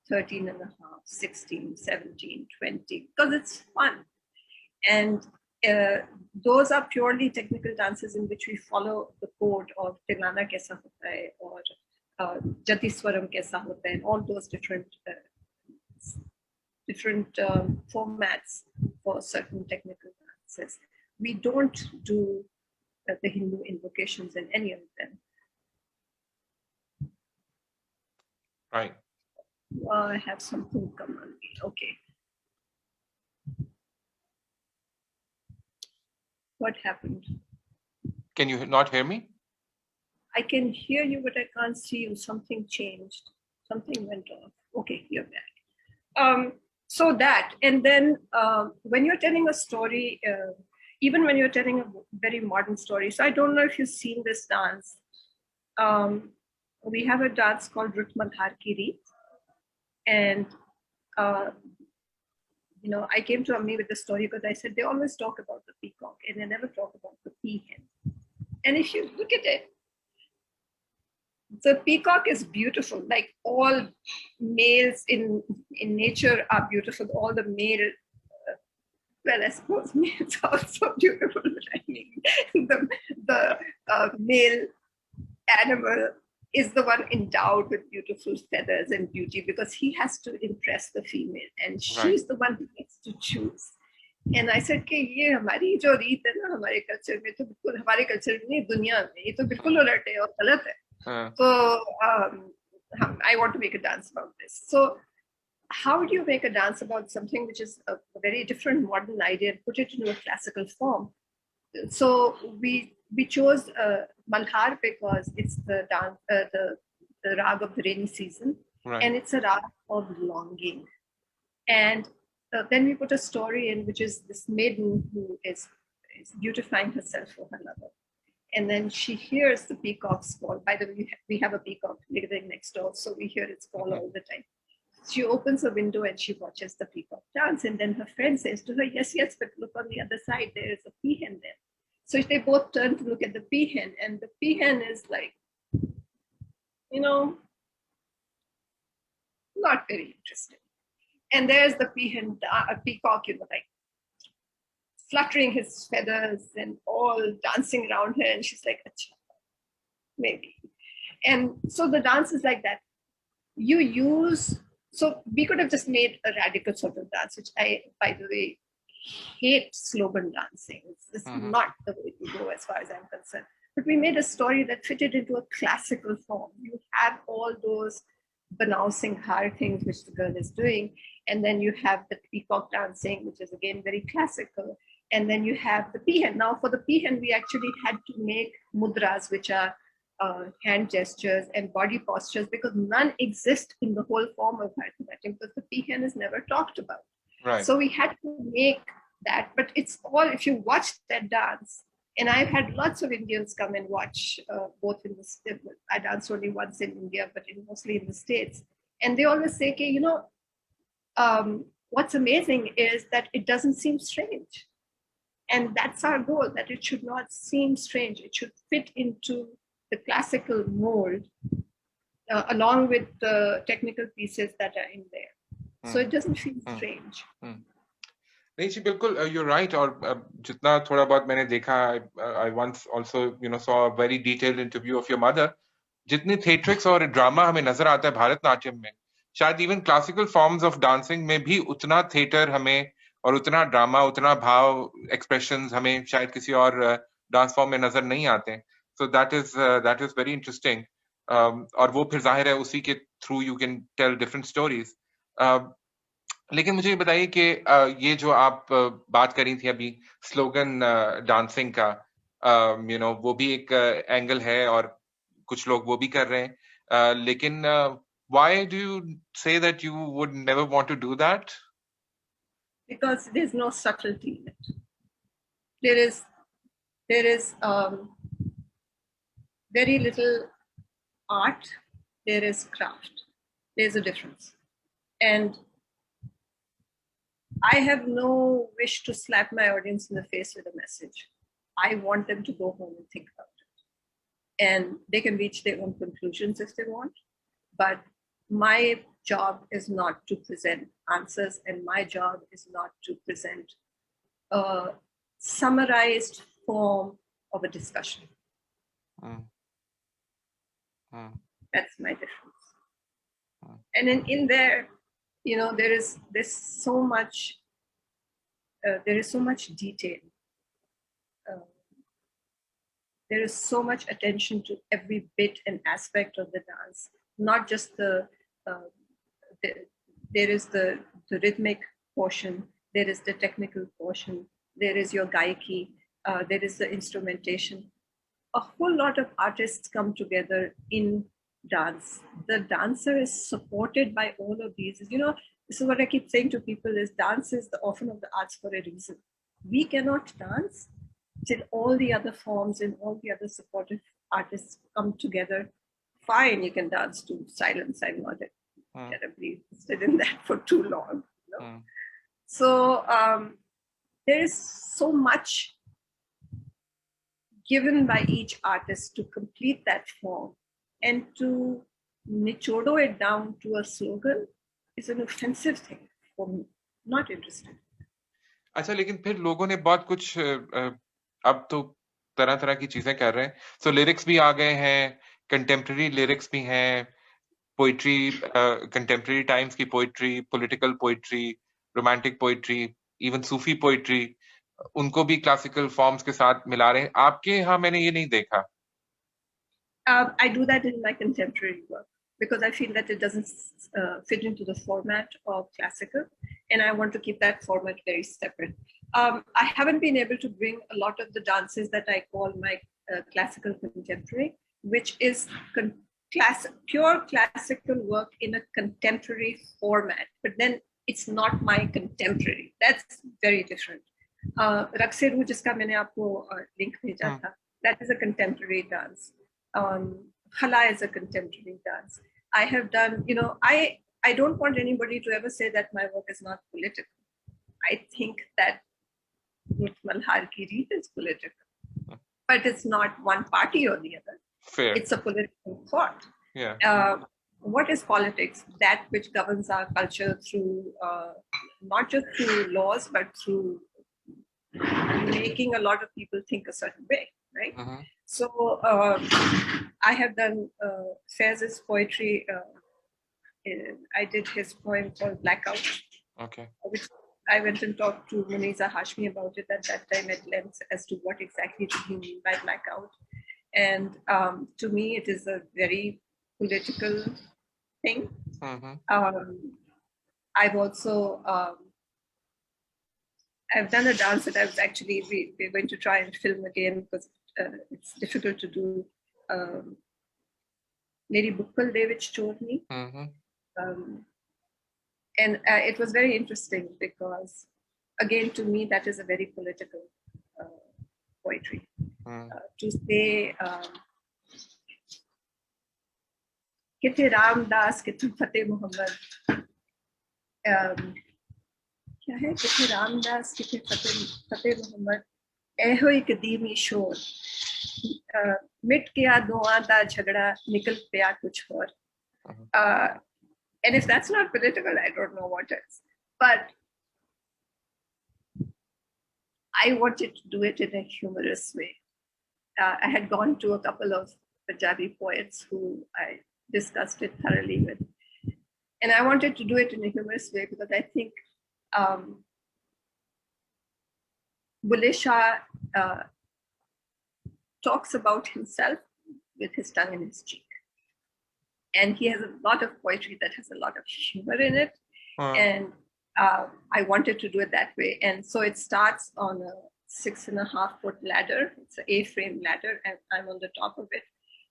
13 and a half, 16, 17, 20, because it's fun. And those are purely technical dances in which we follow the code of Tilana kaisa hota hai or Jatiswaram kaisa hota hai, and all those different formats for certain technical dances. We don't do the Hindu invocations in any of them. Right. I have something come on me. Okay. What happened? Can you not hear me? I can hear you, but I can't see you. Something changed. Something went off. Okay, you're back. So that, and then when you're telling a story, even when you're telling a very modern story, so I don't know if you've seen this dance. We have a dance called Rutmadhar Ki Reet. And, I came to Ammi with the story because I said, they always talk about the peacock and they never talk about the peahen. And if you look at it, the peacock is beautiful. Like all males in nature are beautiful. All the male, well, I suppose males are also beautiful. But I mean, the male animal is the one endowed with beautiful feathers and beauty because he has to impress the female, and she's the one who gets to choose. And I said कि ये हमारी जो रीत है ना हमारे culture में तो बिल्कुल हमारे कल्चर में नहीं दुनिया में ये तो बिल्कुल उलट है और गलत है. So I want to make a dance about this. So how do you make a dance about something which is a very different modern idea and put it into a classical form? So we chose Malhar because it's the dance, the rag of the rainy season, Right. and it's a rag of longing. And then we put a story in, which is this maiden who is beautifying herself for her lover. And then she hears the peacock's call. By the way, we have a peacock living next door, so we hear its call all the time. She opens a window and she watches the peacock dance. And then her friend says to her, yes, yes, but look on the other side, there is a peahen there. So they both turn to look at the peahen, and the peahen is like, not very interesting. And there's the peahen, peacock, like fluttering his feathers and all dancing around her. And she's like, Achha, maybe. And so the dance is like that. So we could have just made a radical sort of dance, which I, by the way, hate slogan dancing. It's not the way to go as far as I'm concerned. But we made a story that fitted into a classical form. You have all those Banao Singhar things which the girl is doing, and then you have the peacock dancing, which is again very classical, and then you have the peahen. Now for the peahen, we actually had to make mudras, which are hand gestures and body postures, because none exist in the whole form of Bharatanatyam, because the peahen is never talked about. Right. So we had to make that, but it's all, if you watch that dance, and I've had lots of Indians come and watch, both in the, I danced only once in India, but mostly in the States. And they always say, okay, what's amazing is that it doesn't seem strange. And that's our goal, that it should not seem strange. It should fit into the classical mold, along with the technical pieces that are in there. So it doesn't feel strange. नहीं जी बिल्कुल you're right. और जितना थोड़ा बहुत मैंने देखा, I once also saw a very detailed interview of your mother. जितनी theatrics और ड्रामा हमें नजर आता है भारतनाट्यम में, शायद even classical forms of dancing में भी उतना थिएटर हमें और उतना ड्रामा, उतना भाव, एक्सप्रेशंस हमें शायद किसी और डांस फॉर्म में नजर नहीं आते. So that is very interesting. और वो फिर जाहिर है उसी के through you can tell different stories. लेकिन मुझे ये बताइए कि ये जो आप बात करी थी अभी स्लोगन डांसिंग का, वो भी एक एंगल है और कुछ लोग वो भी कर रहे हैं, लेकिन why do you say that you would never want to do that? Because there's no subtlety in it. There is very little art. There is craft. There's a difference. And I have no wish to slap my audience in the face with a message. I want them to go home and think about it. And they can reach their own conclusions if they want. But my job is not to present answers, and my job is not to present a summarized form of a discussion. That's my difference. And in there, there is so much detail. There is so much attention to every bit and aspect of the dance, not just there is the rhythmic portion, there is the technical portion, there is your gaiki, there is the instrumentation. A whole lot of artists come together in dance. The dancer is supported by all of these. This is what I keep saying to people, is dance is the orphan of the arts for a reason. We cannot dance till all the other forms and all the other supportive artists come together. Fine, you can dance to silence. I'm not terribly interested in that for too long. So there is so much given by each artist to complete that form, and to nichodo it down to a slogan is an offensive thing for me. Not interested. अच्छा, लेकिन फिर लोगों ने बहुत कुछ अब तो तरह तरह की चीजें कर रहे हैं. So lyrics भी आ गए हैं, contemporary lyrics भी हैं, poetry, contemporary times की poetry, political poetry, romantic poetry, even Sufi poetry, उनको भी classical forms के साथ मिला रहे हैं. आपके यहाँ मैंने ये नहीं देखा. I do that in my contemporary work because I feel that it doesn't fit into the format of classical, and I want to keep that format very separate. I haven't been able to bring a lot of the dances that I call my classical contemporary, which is pure classical work in a contemporary format. But then it's not my contemporary. That's very different. Rakse Ru, jiska maine aapko link bheja tha, that is a contemporary dance. Hala is a contemporary dance. I have done, I don't want anybody to ever say that my work is not political. I think that Malhar ki Reet is political, but it's not one party or the other. Fair. It's a political thought. Yeah. What is politics? That which governs our culture through, not just through laws, but through making a lot of people think a certain way, right? Mm-hmm. So I have done Faiz's poetry. I did his poem called Blackout, Okay. which I went and talked to Muniza Hashmi about it at that time at length as to what exactly did he mean by blackout. And to me, it is a very political thing. Mm-hmm. I've also I've done a dance that I was actually we're going to try and film again because it's difficult to do. Meri Bukkal De Vich Chorni. And it was very interesting because, again, to me, that is a very political poetry. To say, Kite Ramdas, Kite Fateh Muhammad. क्या है किथे रामदास किथे फतेह मोहम्मद एहो ही कदीमी शोर मिट गया दुआ दा झगड़ा निकल पिया कुछ और. And if that's not political, I don't know what is. But I wanted to do it in a humorous way. I had gone to a couple of Punjabi poets who I discussed it thoroughly with. And I wanted to do it in a humorous way because I think Bulle Shah talks about himself with his tongue in his cheek. And he has a lot of poetry that has a lot of humor in it. And I wanted to do it that way. And so it starts on a 6.5-foot ladder. It's an A-frame ladder, and I'm on the top of it.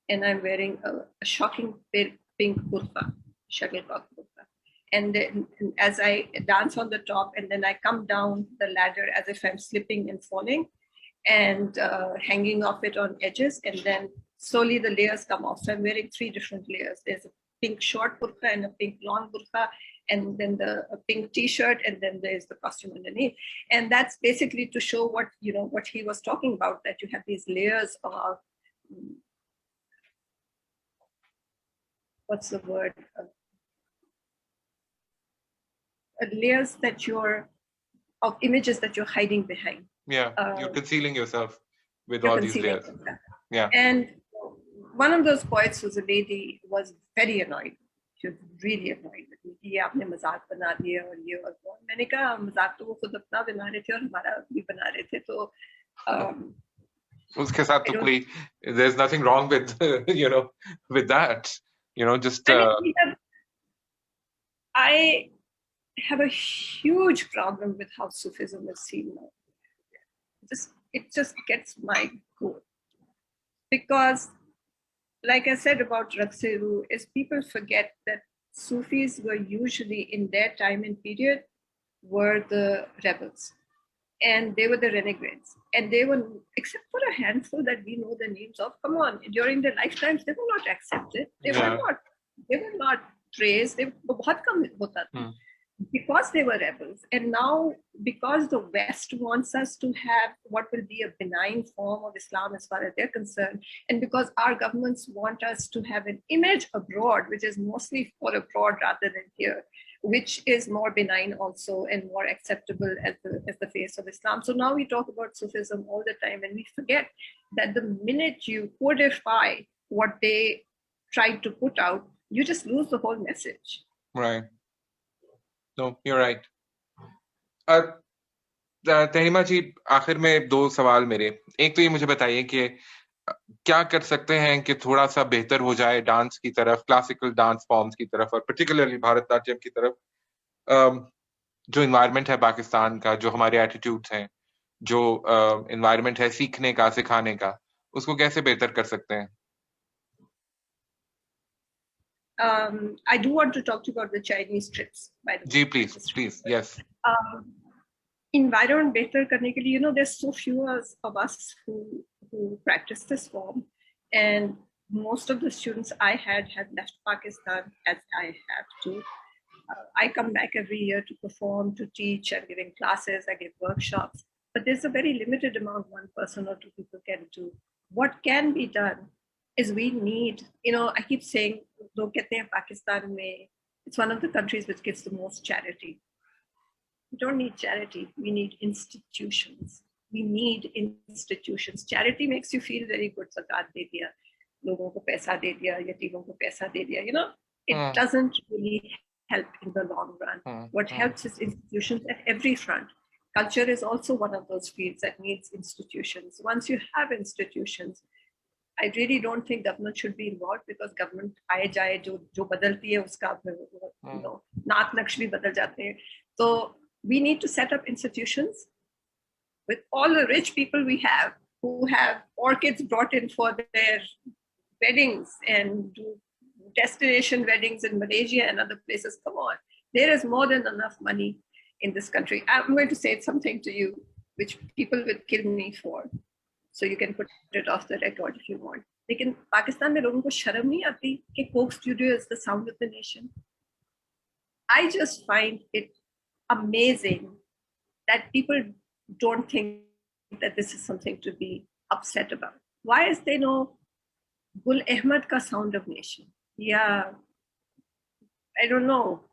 And I'm wearing a shocking pink burqa, shuttlecock burqa. And then as I dance on the top, and then I come down the ladder as if I'm slipping and falling, and hanging off it on edges, and then slowly the layers come off. So I'm wearing 3 different layers. There's a pink short burqa and a pink long burqa, and then a pink t-shirt, and then there's the costume underneath. And that's basically to show what he was talking about, that you have these layers of, what's the word? Layers that of images that you're hiding behind. Yeah, you're concealing yourself with all these layers. Yeah. And one of those poets was a lady who was very annoyed. She was really annoyed with me. ये आपने मजाक बना दिया और ये और वो. मैंने कहा मजाक तो वो खुद अपना बना रहे थे और हमारा भी बना रहे थे. तो उसके साथ तो कोई, there's nothing wrong with with that. Just I have a huge problem with how Sufism is seen now. It just gets my goat. Because, like I said about Rakse Ru, is people forget that Sufis were usually, in their time and period, were the rebels. And they were the renegades. And they were, except for a handful that we know the names of, come on, during their lifetimes, they were not accepted. They were not praised. They were बहुत कम होता था. Because they were rebels. And now, because the West wants us to have what will be a benign form of Islam as far as they're concerned, and because our governments want us to have an image abroad, which is mostly for abroad rather than here, which is more benign also and more acceptable as the face of Islam. So now we talk about Sufism all the time, and we forget that the minute you codify what they tried to put out, you just lose the whole message. Right. No, you're right. तहरीमा जी, आखिर में 2 सवाल मेरे. एक तो ये मुझे बताइए कि क्या कर सकते हैं कि थोड़ा सा बेहतर हो जाए डांस की तरफ, क्लासिकल डांस फॉर्म्स की तरफ, और पर्टिकुलरली भारतनाट्यम की तरफ. जो एनवायरनमेंट है पाकिस्तान का, जो हमारे एटीट्यूड्स हैं, जो एनवायरनमेंट है सीखने का, सिखाने का, उसको कैसे बेहतर कर सकते हैं? I do want to talk to you about the Chinese trips, by the way. Ji please, yes. Environment better करने के लिए, there's so few of us who practice this form, and most of the students I had left Pakistan, as I have to. I come back every year to perform, to teach. I'm giving classes, I give workshops, but there's a very limited amount one person or two people can do. What can be done is we need, I keep saying, log kehte hain Pakistan mein, it's one of the countries which gives the most charity. We don't need charity, we need institutions. We need institutions. Charity makes you feel very good. Zakat de diya, logon ko paisa de diya, yatimon ko paisa de diya, it doesn't really help in the long run. What helps is institutions at every front. Culture is also one of those fields that needs institutions. Once you have institutions, I really don't think government should be involved, because government आए जाए जो बदलती है उसका नाक नक्श भी बदल जाते हैं. So we need to set up institutions with all the rich people we have who have orchids brought in for their weddings and do destination weddings in Malaysia and other places. Come on, there is more than enough money in this country. I'm going to say something to you which people will kill me for, so you can put it off the record if you want. लेकिन पाकिस्तान में लोगों को शर्म नहीं आती कि Coke studio is the sound of the nation. I just find it amazing that people don't think that this is something to be upset about. Why is there no Gul Ahmed ka sound of nation? Yeah, I don't know,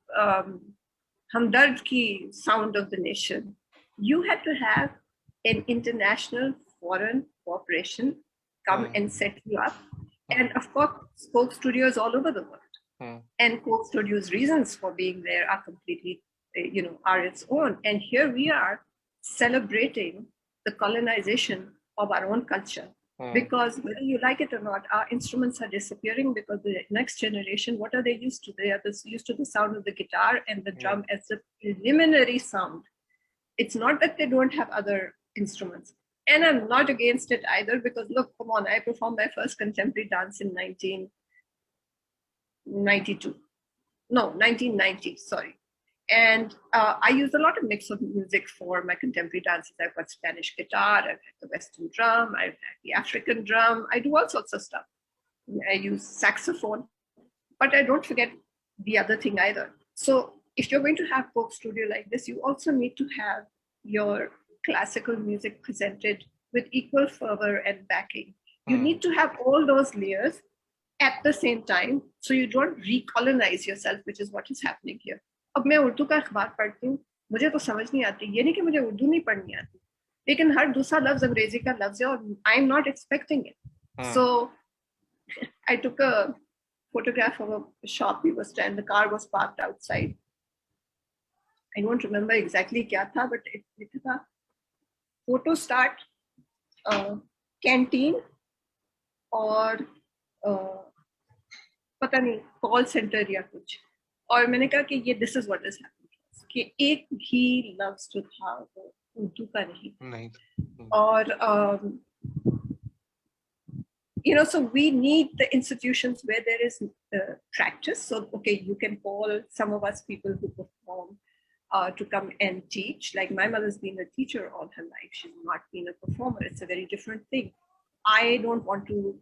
Hamdard ki sound of the nation. You had to have an international foreign corporation come and set you up. And of course, Coke Studios all over the world. And Coke Studios' reasons for being there are completely, are its own. And here we are celebrating the colonization of our own culture. Because whether you like it or not, our instruments are disappearing, because the next generation, what are they used to? They are used to the sound of the guitar and the drum as the preliminary sound. It's not that they don't have other instruments. And I'm not against it either, because look, come on, I performed my first contemporary dance in 1990, sorry. And I use a lot of mix of music for my contemporary dances. I've got Spanish guitar, I've had the Western drum, I've had the African drum. I do all sorts of stuff. I use saxophone, but I don't forget the other thing either. So if you're going to have Coke Studio like this, you also need to have your classical music presented with equal fervor and backing. You need to have all those layers at the same time, so you don't recolonize yourself, which is what is happening here. अब मैं उर्दू का अखबार पढ़ती हूँ, मुझे तो समझ नहीं आती. ये नहीं कि मुझे उर्दू नहीं पढ़नी आती, लेकिन हर दूसरा लफ्ज अंग्रेजी का लफ्ज है और I am not expecting it. So I took a photograph of a shop we was and the car was parked outside. I don't remember exactly क्या था, but it था photo start, canteen और पता नहीं कॉल सेंटर या कुछ. और मैंने कहा कि ये this is what is happening, कि एक भी लफ्ज जो था वो उर्दू का नहीं. और so we need the institutions where there is practice. So okay, you can call some of us people who perform to come and teach. Like my mother's been a teacher all her life, she's not been a performer. It's a very different thing. I don't want to,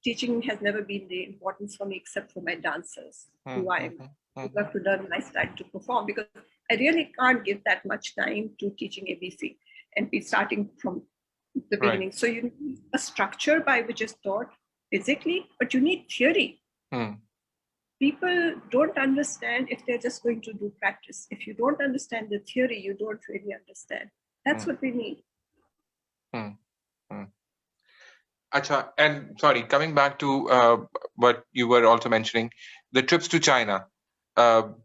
teaching has never been the importance for me, except for my dancers who I have to learn my style to perform, because I really can't give that much time to teaching ABC and be starting from the beginning. So you need a structure by which is taught physically, but you need theory. People don't understand if they're just going to do practice. If you don't understand the theory, you don't really understand. That's what we need. Acha, and sorry, coming back to what you were also mentioning, the trips to China.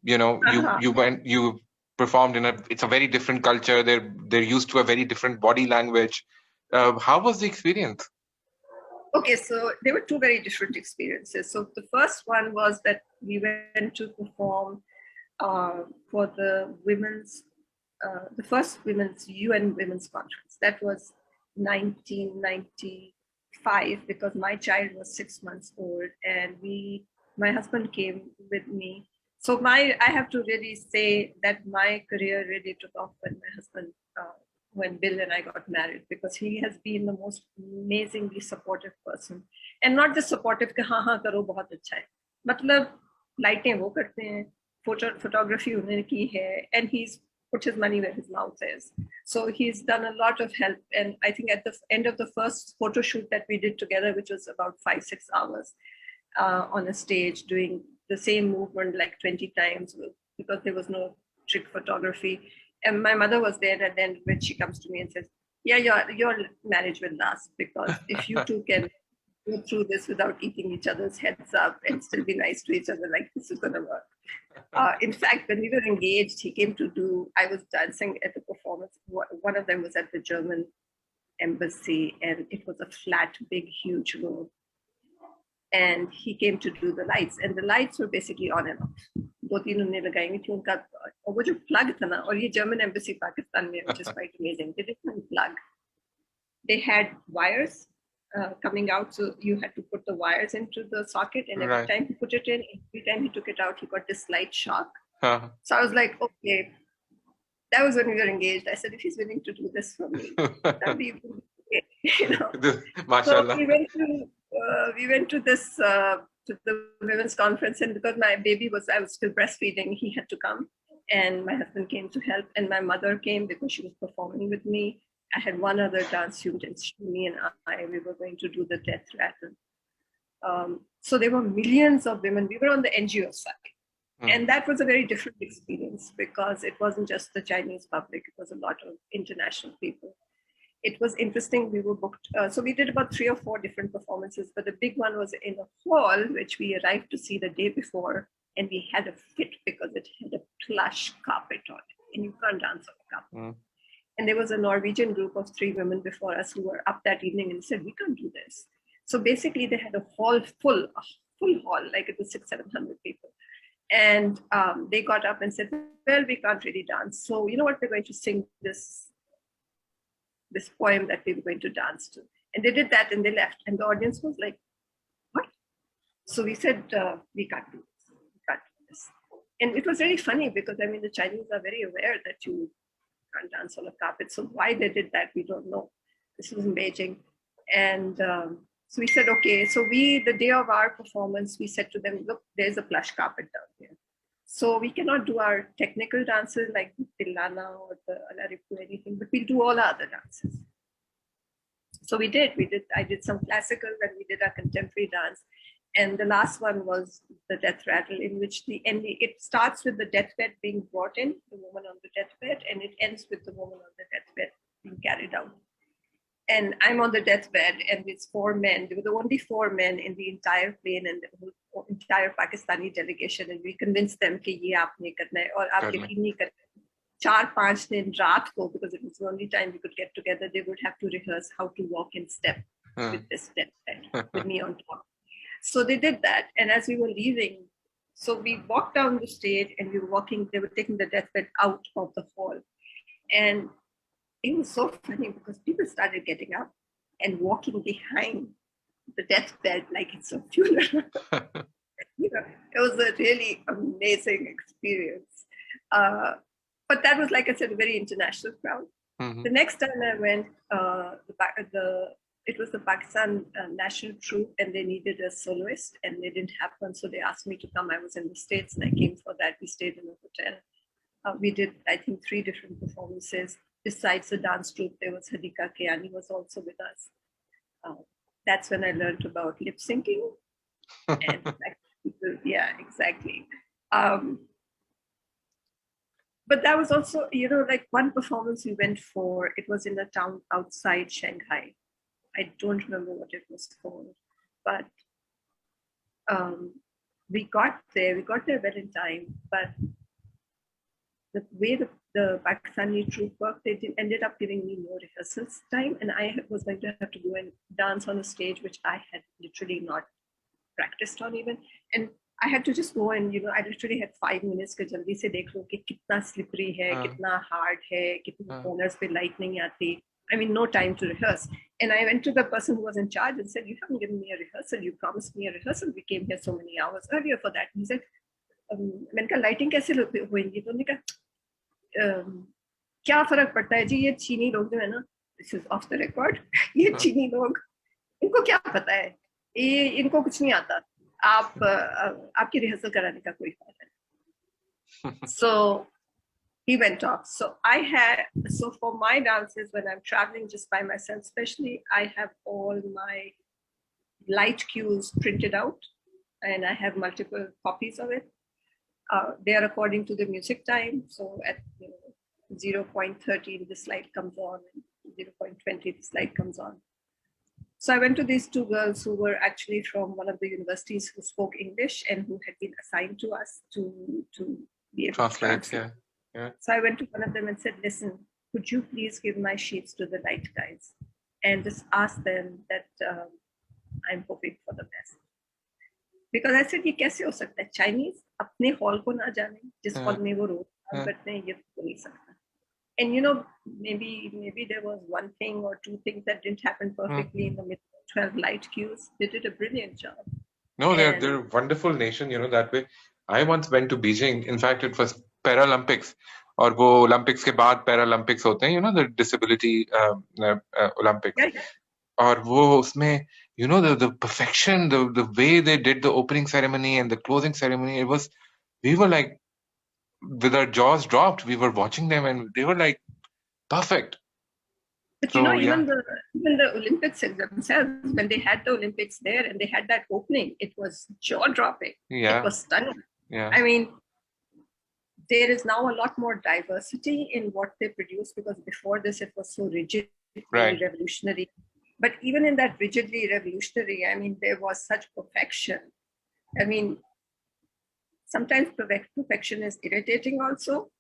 You performed in it's a very different culture. They're used to a very different body language. How was the experience? Okay, so there were two very different experiences. So the first one was that we went to perform for the first women's UN Women's Conference. That was 1990. 5 because my child was 6 months old, and my husband came with me. So I have to really say that my career really took off when my husband, when Bill and I got married, because he has been the most amazingly supportive person, and not just supportive कि हाँ हाँ करो बहुत अच्छा है, मतलब लाइटें वो करते हैं, photography उन्होंने की है, and he's put his money where his mouth is. So he's done a lot of help. And I think at the end of the first photo shoot that we did together, which was about 5-6 hours on a stage, doing the same movement like 20 times because there was no trick photography. And my mother was there, and then when she comes to me and says, yeah, your marriage will last, because if you two can go through this without eating each other's heads up and still be nice to each other, like, this is going to work. In fact, when we were engaged, he came to I was dancing at a performance. One of them was at the German embassy, and it was a flat, big, huge room. And he came to do the lights, and the lights were basically on and off. दो-तीन उन्होंने लगाएंगे थी उनका, और वो जो plug था ना, और ये German embassy Pakistan में, which is quite amazing. They didn't unplug. They had wires coming out, so you had to put the wires into the socket, and every time he put it in, every time he took it out, he got this slight shock. So I was like, okay, that was when we were engaged. I said, if he's willing to do this for me, that'd be okay, you know. So we went to this to the women's conference, and because my baby I was still breastfeeding, he had to come, and my husband came to help, and my mother came because she was performing with me. I had one other dance student, Shuni and we were going to do the death rattle. So there were millions of women. We were on the NGO side. And that was a very different experience, because it wasn't just the Chinese public, it was a lot of international people. It was interesting. We were booked. So we did about 3 or 4 different performances, but the big one was in a hall, which we arrived to see the day before. And we had a fit because it had a plush carpet on it, and you can't dance on a carpet. And there was a Norwegian group of 3 women before us who were up that evening and said, we can't do this. So basically they had a hall a full hall, like it was 600-700 people. And they got up and said, well, we can't really dance. So you know what, we're going to sing this poem that we were going to dance to. And they did that, and they left. And the audience was like, what? So we said, we can't do this. We can't do this. And it was really funny, because I mean, the Chinese are very aware that you can't dance on a carpet. So why they did that, we don't know. This was in Beijing. And so we said, okay. So the day of our performance, we said to them, look, there's a plush carpet down here. So we cannot do our technical dances like the Tilana or the Alaripu or anything, but we'll do all our other dances. So we did. I did some classical, and we did our contemporary dance. And the last one was the death rattle, in which it starts with the deathbed being brought in, the woman on the deathbed, and it ends with the woman on the deathbed being carried out. And I'm on the deathbed, and it's 4 men. There were the only 4 men in the entire plane and the entire Pakistani delegation, and we convinced them कि ये आपने करना है और आप यकीन नहीं करते. 4-5 दिन रात को, because it was the only time we could get together, they would have to rehearse how to walk in step with this deathbed with me on top. So they did that, and as we were leaving, so we walked down the stage, and we were walking. They were taking the deathbed out of the hall, and it was so funny because people started getting up and walking behind the deathbed like it's a funeral. You know, it was a really amazing experience. But that was, like I said, a very international crowd. The next time I went, it was the Pakistan National Troupe, and they needed a soloist, and they didn't have one, so they asked me to come. I was in the States, and I came for that. We stayed in a hotel. We did, I think, 3 different performances. Besides the dance troupe, there was Hadika Kiani was also with us. That's when I learned about lip syncing. And yeah, exactly. But that was also, you know, like one performance we went for, it was in a town outside Shanghai. I don't remember what it was called, but we got there well in time, but the way the Pakistani troupe worked, they ended up giving me no rehearsals time, and I was going to have to go and dance on a stage which I had literally not practiced on even, and I had to just go and, you know, I literally had 5 minutes कि जल्दी से देख लो कि कितना slippery है, कितना hard है, कितने corners पे light नहीं आती. I mean, no time to rehearse. And I went to the person who was in charge and said, you haven't given me a rehearsal. You promised me a rehearsal. We came here so many hours earlier for that. And he said, मैंने कहा lighting कैसे होगी? तो उन्होंने कहा क्या फर्क पड़ता है जी, ये चीनी लोग जो है ना, this is of the record, ये चीनी लोग, इनको क्या पता है, ये इनको कुछ नहीं आता, आपकी रिहर्सल कराने का कोई फायदा नहीं. So he went off. So for my dances, when I'm traveling just by myself, especially, I have all my light cues printed out, and I have multiple copies of it. They are according to the music time. So at 0.13, the slide comes on, and 0.20, the slide comes on. So I went to these two girls who were actually from one of the universities who spoke English and who had been assigned to us to be able to translate. Yeah. So I went to one of them and said, listen, could you please give my sheets to the light guys and just ask them that I'm hoping for the best. Because I said, ये कैसे हो सकता है? Chinese अपने hall को ना जाने, जिस hall में वो रोज काम करते हैं, ये हो नहीं सकता. And maybe there was one thing or two things that didn't happen perfectly in the middle of 12 light cues. They did a brilliant job. No, they're a wonderful nation, that way. I once went to Beijing. In fact, it was Paralympics. और वो Olympics के बाद Paralympics होते हैं, the disability Olympics. Yeah. और वो उसमें, the perfection, the way they did the opening ceremony and the closing ceremony, we were like, with our jaws dropped, we were watching them and they were like perfect. But even the Olympics themselves, when they had the Olympics there and they had that opening, it was jaw-dropping. Yeah. It was stunning. Yeah. I mean, there is now a lot more diversity in what they produce, because before this it was so rigid, right, revolutionary. But even in that rigidly revolutionary, I mean, there was such perfection. I mean, sometimes perfection is irritating also,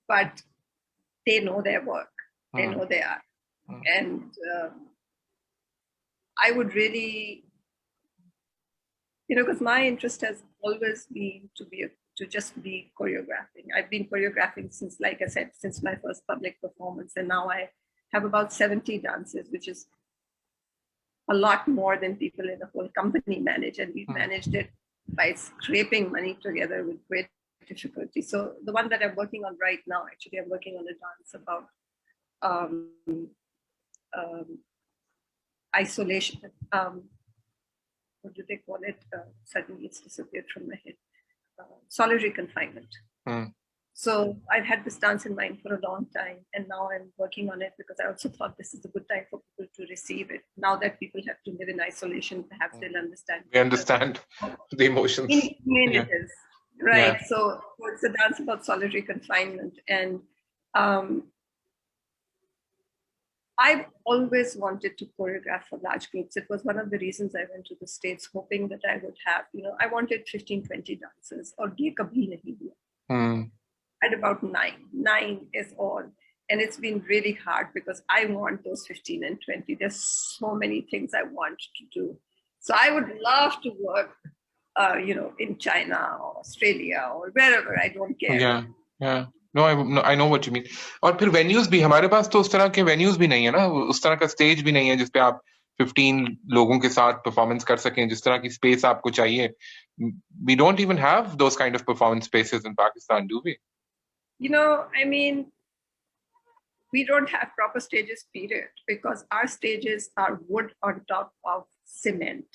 but they know their work. They know they are. And I would really, because my interest has always been to just be choreographing. I've been choreographing since, like I said, since my first public performance. And now I have about 70 dances, which is a lot more than people in the whole company manage. And we've managed it by scraping money together with great difficulty. So the one that I'm working on right now, actually, I'm working on a dance about isolation. What do they call it? Suddenly it's disappeared from my head. Solitary confinement. So I've had this dance in mind for a long time, and now I'm working on it because I also thought this is a good time for people to receive it. Now that people have to live in isolation, perhaps they'll understand. They understand the emotions. In communities, right? Yeah. So it's a dance about solitary confinement, and I've always wanted to choreograph for large groups. It was one of the reasons I went to the States, hoping that I would have, I wanted 15, 20 dancers, or ye kabhi nahi hua. At about 9. 9 is all. And it's been really hard because I want those 15 and 20. There's so many things I want to do. So I would love to work, in China or Australia or wherever. I don't care. Yeah. No, I know what you mean. और फिर venues भी, हमारे पास तो उस तरह के venues भी नहीं है ना, उस तरह का stage भी नहीं है जिसपे आप 15 लोगों के साथ performance कर सकें, जिस तरह की space आपको चाहिए. We don't even have those kind of performance spaces in Pakistan, do we? I mean, we don't have proper stages, period, because our stages are wood on top of cement.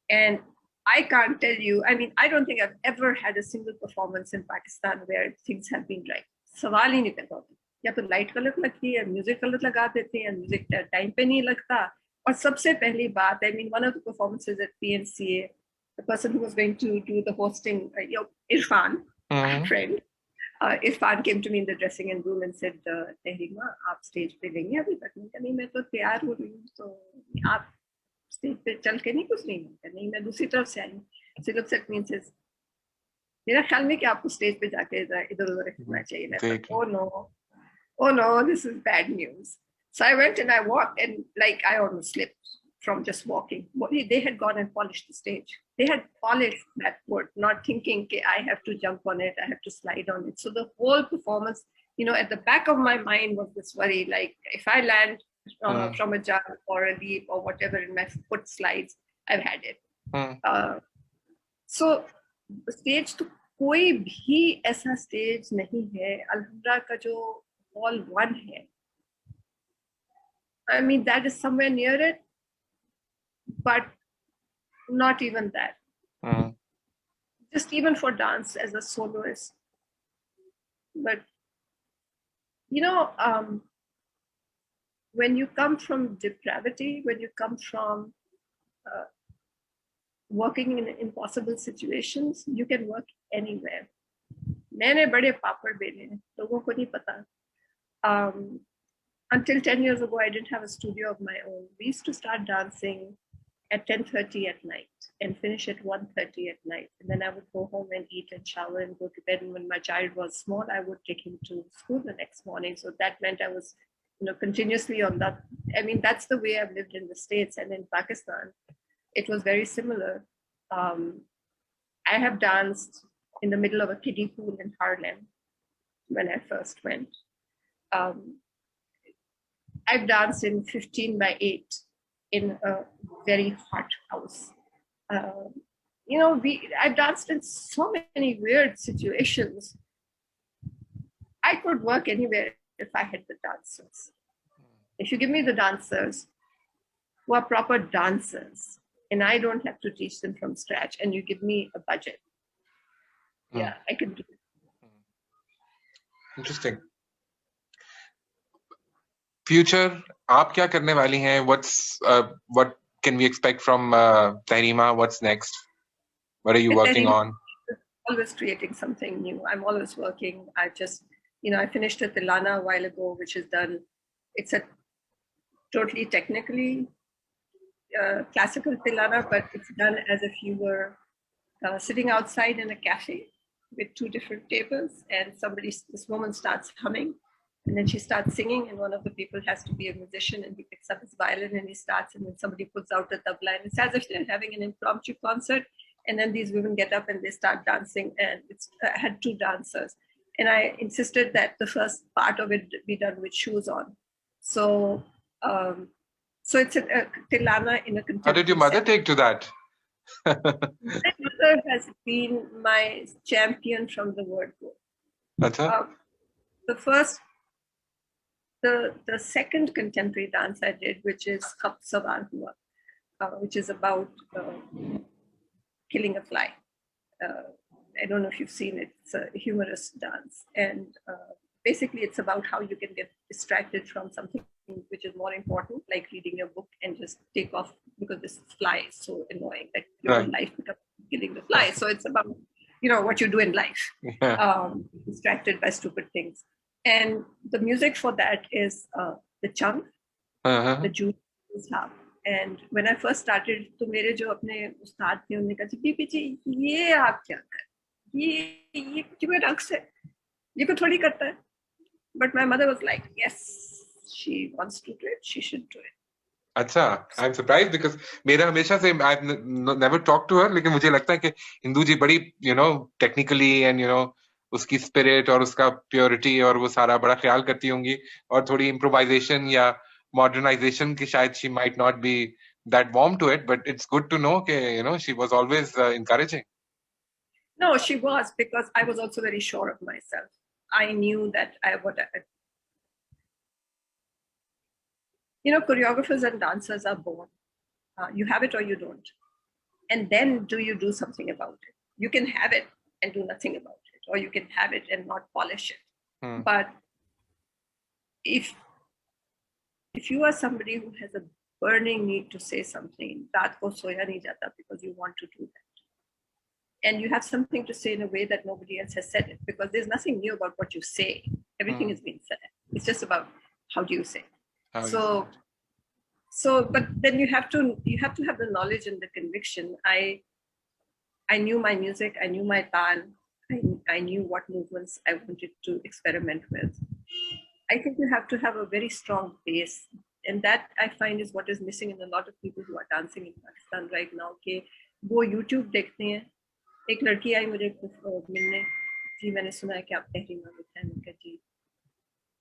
And I can't tell you, I mean, I don't think I've ever had a single performance in Pakistan where things have been right. सवाल ही नहीं पैदा होता. या तो light गलत लगती है, music गलत लगा देते हैं, म्यूजिक टाइम पे नहीं लगता. और सबसे पहली बात, I mean, one of the performances at PNCA, the person who was going to do the hosting, Irfan, my friend, Irfan came to me in the dressing room and said, Tehreema, आप stage पे लेंगे अभी तक? नहीं, मैं तो तैयार हो रही हूँ, तो आप स्टेज पे चल के नहीं कुछ नहीं, मैं दूसरी तरफ से आई हूँ. So he looks at me and says, मेरा ख्याल में कि आपको स्टेज पे जाके इधर उधर रखना चाहिए. मैं oh no, this is bad news. So I went and I walked, and like I almost slipped from just walking. They had gone and polished the stage. They had polished that wood, not thinking, okay, I have to jump on it, I have to slide on it. So the whole performance, at the back of my mind was this worry, like if I land, from a jump or a leap or whatever in my foot slides. I've had it. So stage तो कोई भी ऐसा stage नहीं है. अलहमरा का जो hall 1 है, I mean that is somewhere near it, but not even that. Just even for dance as a soloist. But you know, when you come from depravity, when you come from working in impossible situations, you can work anywhere. मैंने बड़े पापड़ बेले हैं, लोगों को नहीं पता. Until 10 years ago, I didn't have a studio of my own. We used to start dancing at 10:30 at night and finish at 1:30 at night. And then I would go home and eat and shower and go to bed. And when my child was small, I would take him to school the next morning. So that meant I was, continuously on that. I mean, that's the way I've lived in the States. And in Pakistan, it was very similar. I have danced in the middle of a kiddie pool in Harlem when I first went. I've danced in 15:8 in a very hot house. I've danced in so many weird situations. I could work anywhere if I had the dancers. If you give me the dancers who are proper dancers, and I don't have to teach them from scratch, and you give me a budget, yeah, I can do it. Interesting. Future, आप क्या करने वाली हैं? What can we expect from Tehreema? What's next? What are you working on? Always creating something new. I'm always working. I just, I finished a Tilana a while ago, which is done. It's a totally technically classical Tilana, but it's done as if you were sitting outside in a cafe with two different tables, and this woman starts humming, and then she starts singing, and one of the people has to be a musician, and he picks up his violin and he starts, and then somebody puts out a tabla, and it's as if they're having an impromptu concert, and then these women get up and they start dancing, and I had two dancers, and I insisted that the first part of it be done with shoes on. So it's a Tilana in a contemporary. How did your mother take to that? My mother has been my champion from the word go. The second contemporary dance I did, which is Khap Sawar Hua, which is about killing a fly. I don't know if you've seen it. It's a humorous dance, and basically it's about how you can get distracted from something which is more important, like reading a book, and just take off because this fly is so annoying that your life becomes killing the fly. So it's about what you do in life, distracted by stupid things. And the music for that is the chung, the juice half. And when I first started, तो मेरे जो अपने उस्ताद थे उन्होंने कहा बीबी जी ये आप क्या कर ये क्यों रक्स है ये को थोड़ी करता है. But my mother was like, yes, she wants to do it, she should do it. अच्छा, I'm surprised because मेरा हमेशा से I've never talked to her, लेकिन मुझे लगता है कि इंदू जी बड़ी technically and उसकी spirit और उसका purity और वो सारा बड़ा ख्याल करती होंगी, और थोड़ी improvisation या modernization की शायद she might not be that warm to it, but it's good to know कि she was always encouraging. No, she was, because I was also very sure of myself. I knew that choreographers and dancers are born. You have it or you don't. And then do you do something about it? You can have it and do nothing about it, or you can have it and not polish it. But if you are somebody who has a burning need to say something, raat ko soya nahi jata because you want to do that. And you have something to say in a way that nobody else has said it, because there's nothing new about what you say. Everything has been said. It's just about how do you say it. But then you have to have the knowledge and the conviction. I knew my music, I knew my tal, I knew what movements I wanted to experiment with. I think you have to have a very strong base, and that I find is what is missing in a lot of people who are dancing in Pakistan right now. कि वो YouTube देखते हैं. एक लड़की आई मुझे मिलने, जी मैंने सुना है कि आप तहरीमा मिथा हैं, जी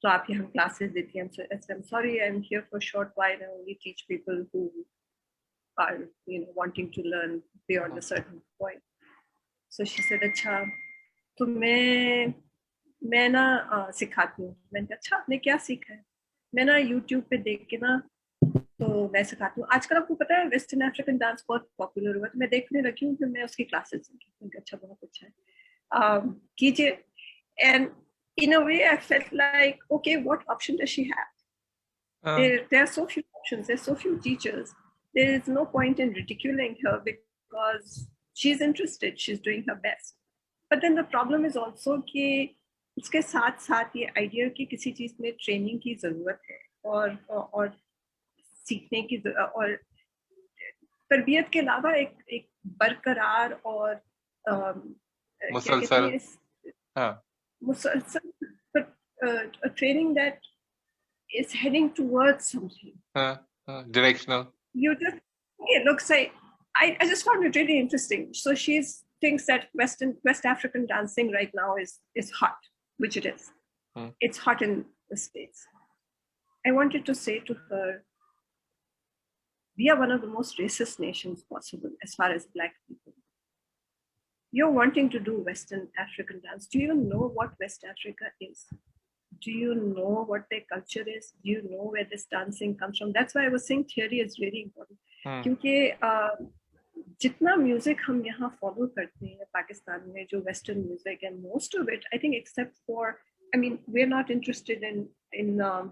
तो आप यहाँ classes देती हैं. I'm sorry, I'm here for a short while. I only teach people who are, wanting to learn beyond a certain point. So she said, अच्छा, तो मैं ना सिखाती हूँ. मैंने कहा, अच्छा, आपने क्या सीखा है? मैं ना YouTube पे देख के ना तो मैं सिखाती हूँ. आजकल आपको पता है वेस्टर्न अफ्रीकन डांस बहुत पॉपुलर हुआ, तो मैं देखने लगी हूँ, फिर मैं उसकी क्लासेस लगी. अच्छा, बहुत अच्छा है, कीजिए. And in a way, I felt like, okay, what option does she have? There are so few options. There's so few teachers. There is no point in ridiculing her because she's interested. She's doing her best. But then the problem is also कि उसके साथ साथ ये idea कि किसी चीज में training की जरूरत है और सीखने की और तरबियत के अलावा एक बरकरार और मुसलसल a training that is heading towards something. Directional. It looks like I just found it really interesting. So she thinks that West African dancing right now is hot, which it is. It's hot in the States. I wanted to say to her, we are one of the most racist nations possible as far as Black people. You're wanting to do Western African dance. Do you know what West Africa is? Do you know what their culture is? Do you know where this dancing comes from? That's why I was saying theory is really important. क्योंकि जितना music हम यहाँ follow करते हैं पाकिस्तान में, जो western music, and most of it, I think, except for, I mean, we're not interested in what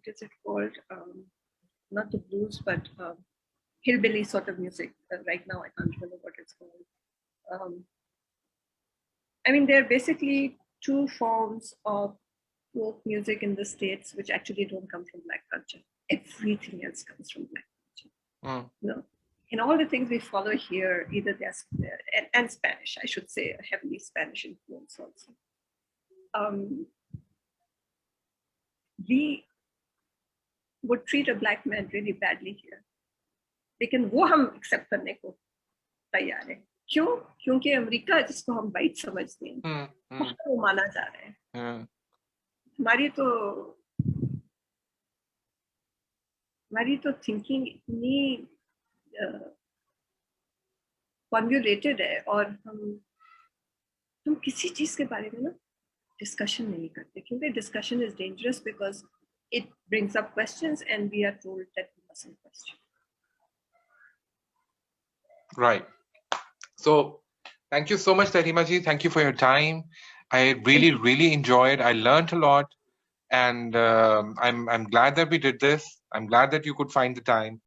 is it called? Not the blues, but hillbilly sort of music. Right now, I can't remember what it's called. I mean, they're basically two forms of folk music in the States which actually don't come from Black culture. Everything else comes from Black culture. No. And all the things we follow here, either they're and Spanish, I should say, heavily Spanish influence also. We would treat a Black man really badly here. लेकिन वो हम accept करने को तैयार है. क्यों? क्योंकि America जिसको हम वाइट समझते हैं, वो माना जा रहा है. हमारी तो थिंकिंग इतनी कॉन्व्यूलेटेड है और हम किसी चीज के बारे में ना डिस्कशन नहीं करते, क्योंकि discussion is dangerous because it brings up questions and we are told that we mustn't question. Right. So thank you so much, Tehreema ji. Thank you for your time. I really enjoyed. I learned a lot, and I'm glad that we did this. I'm glad that you could find the time.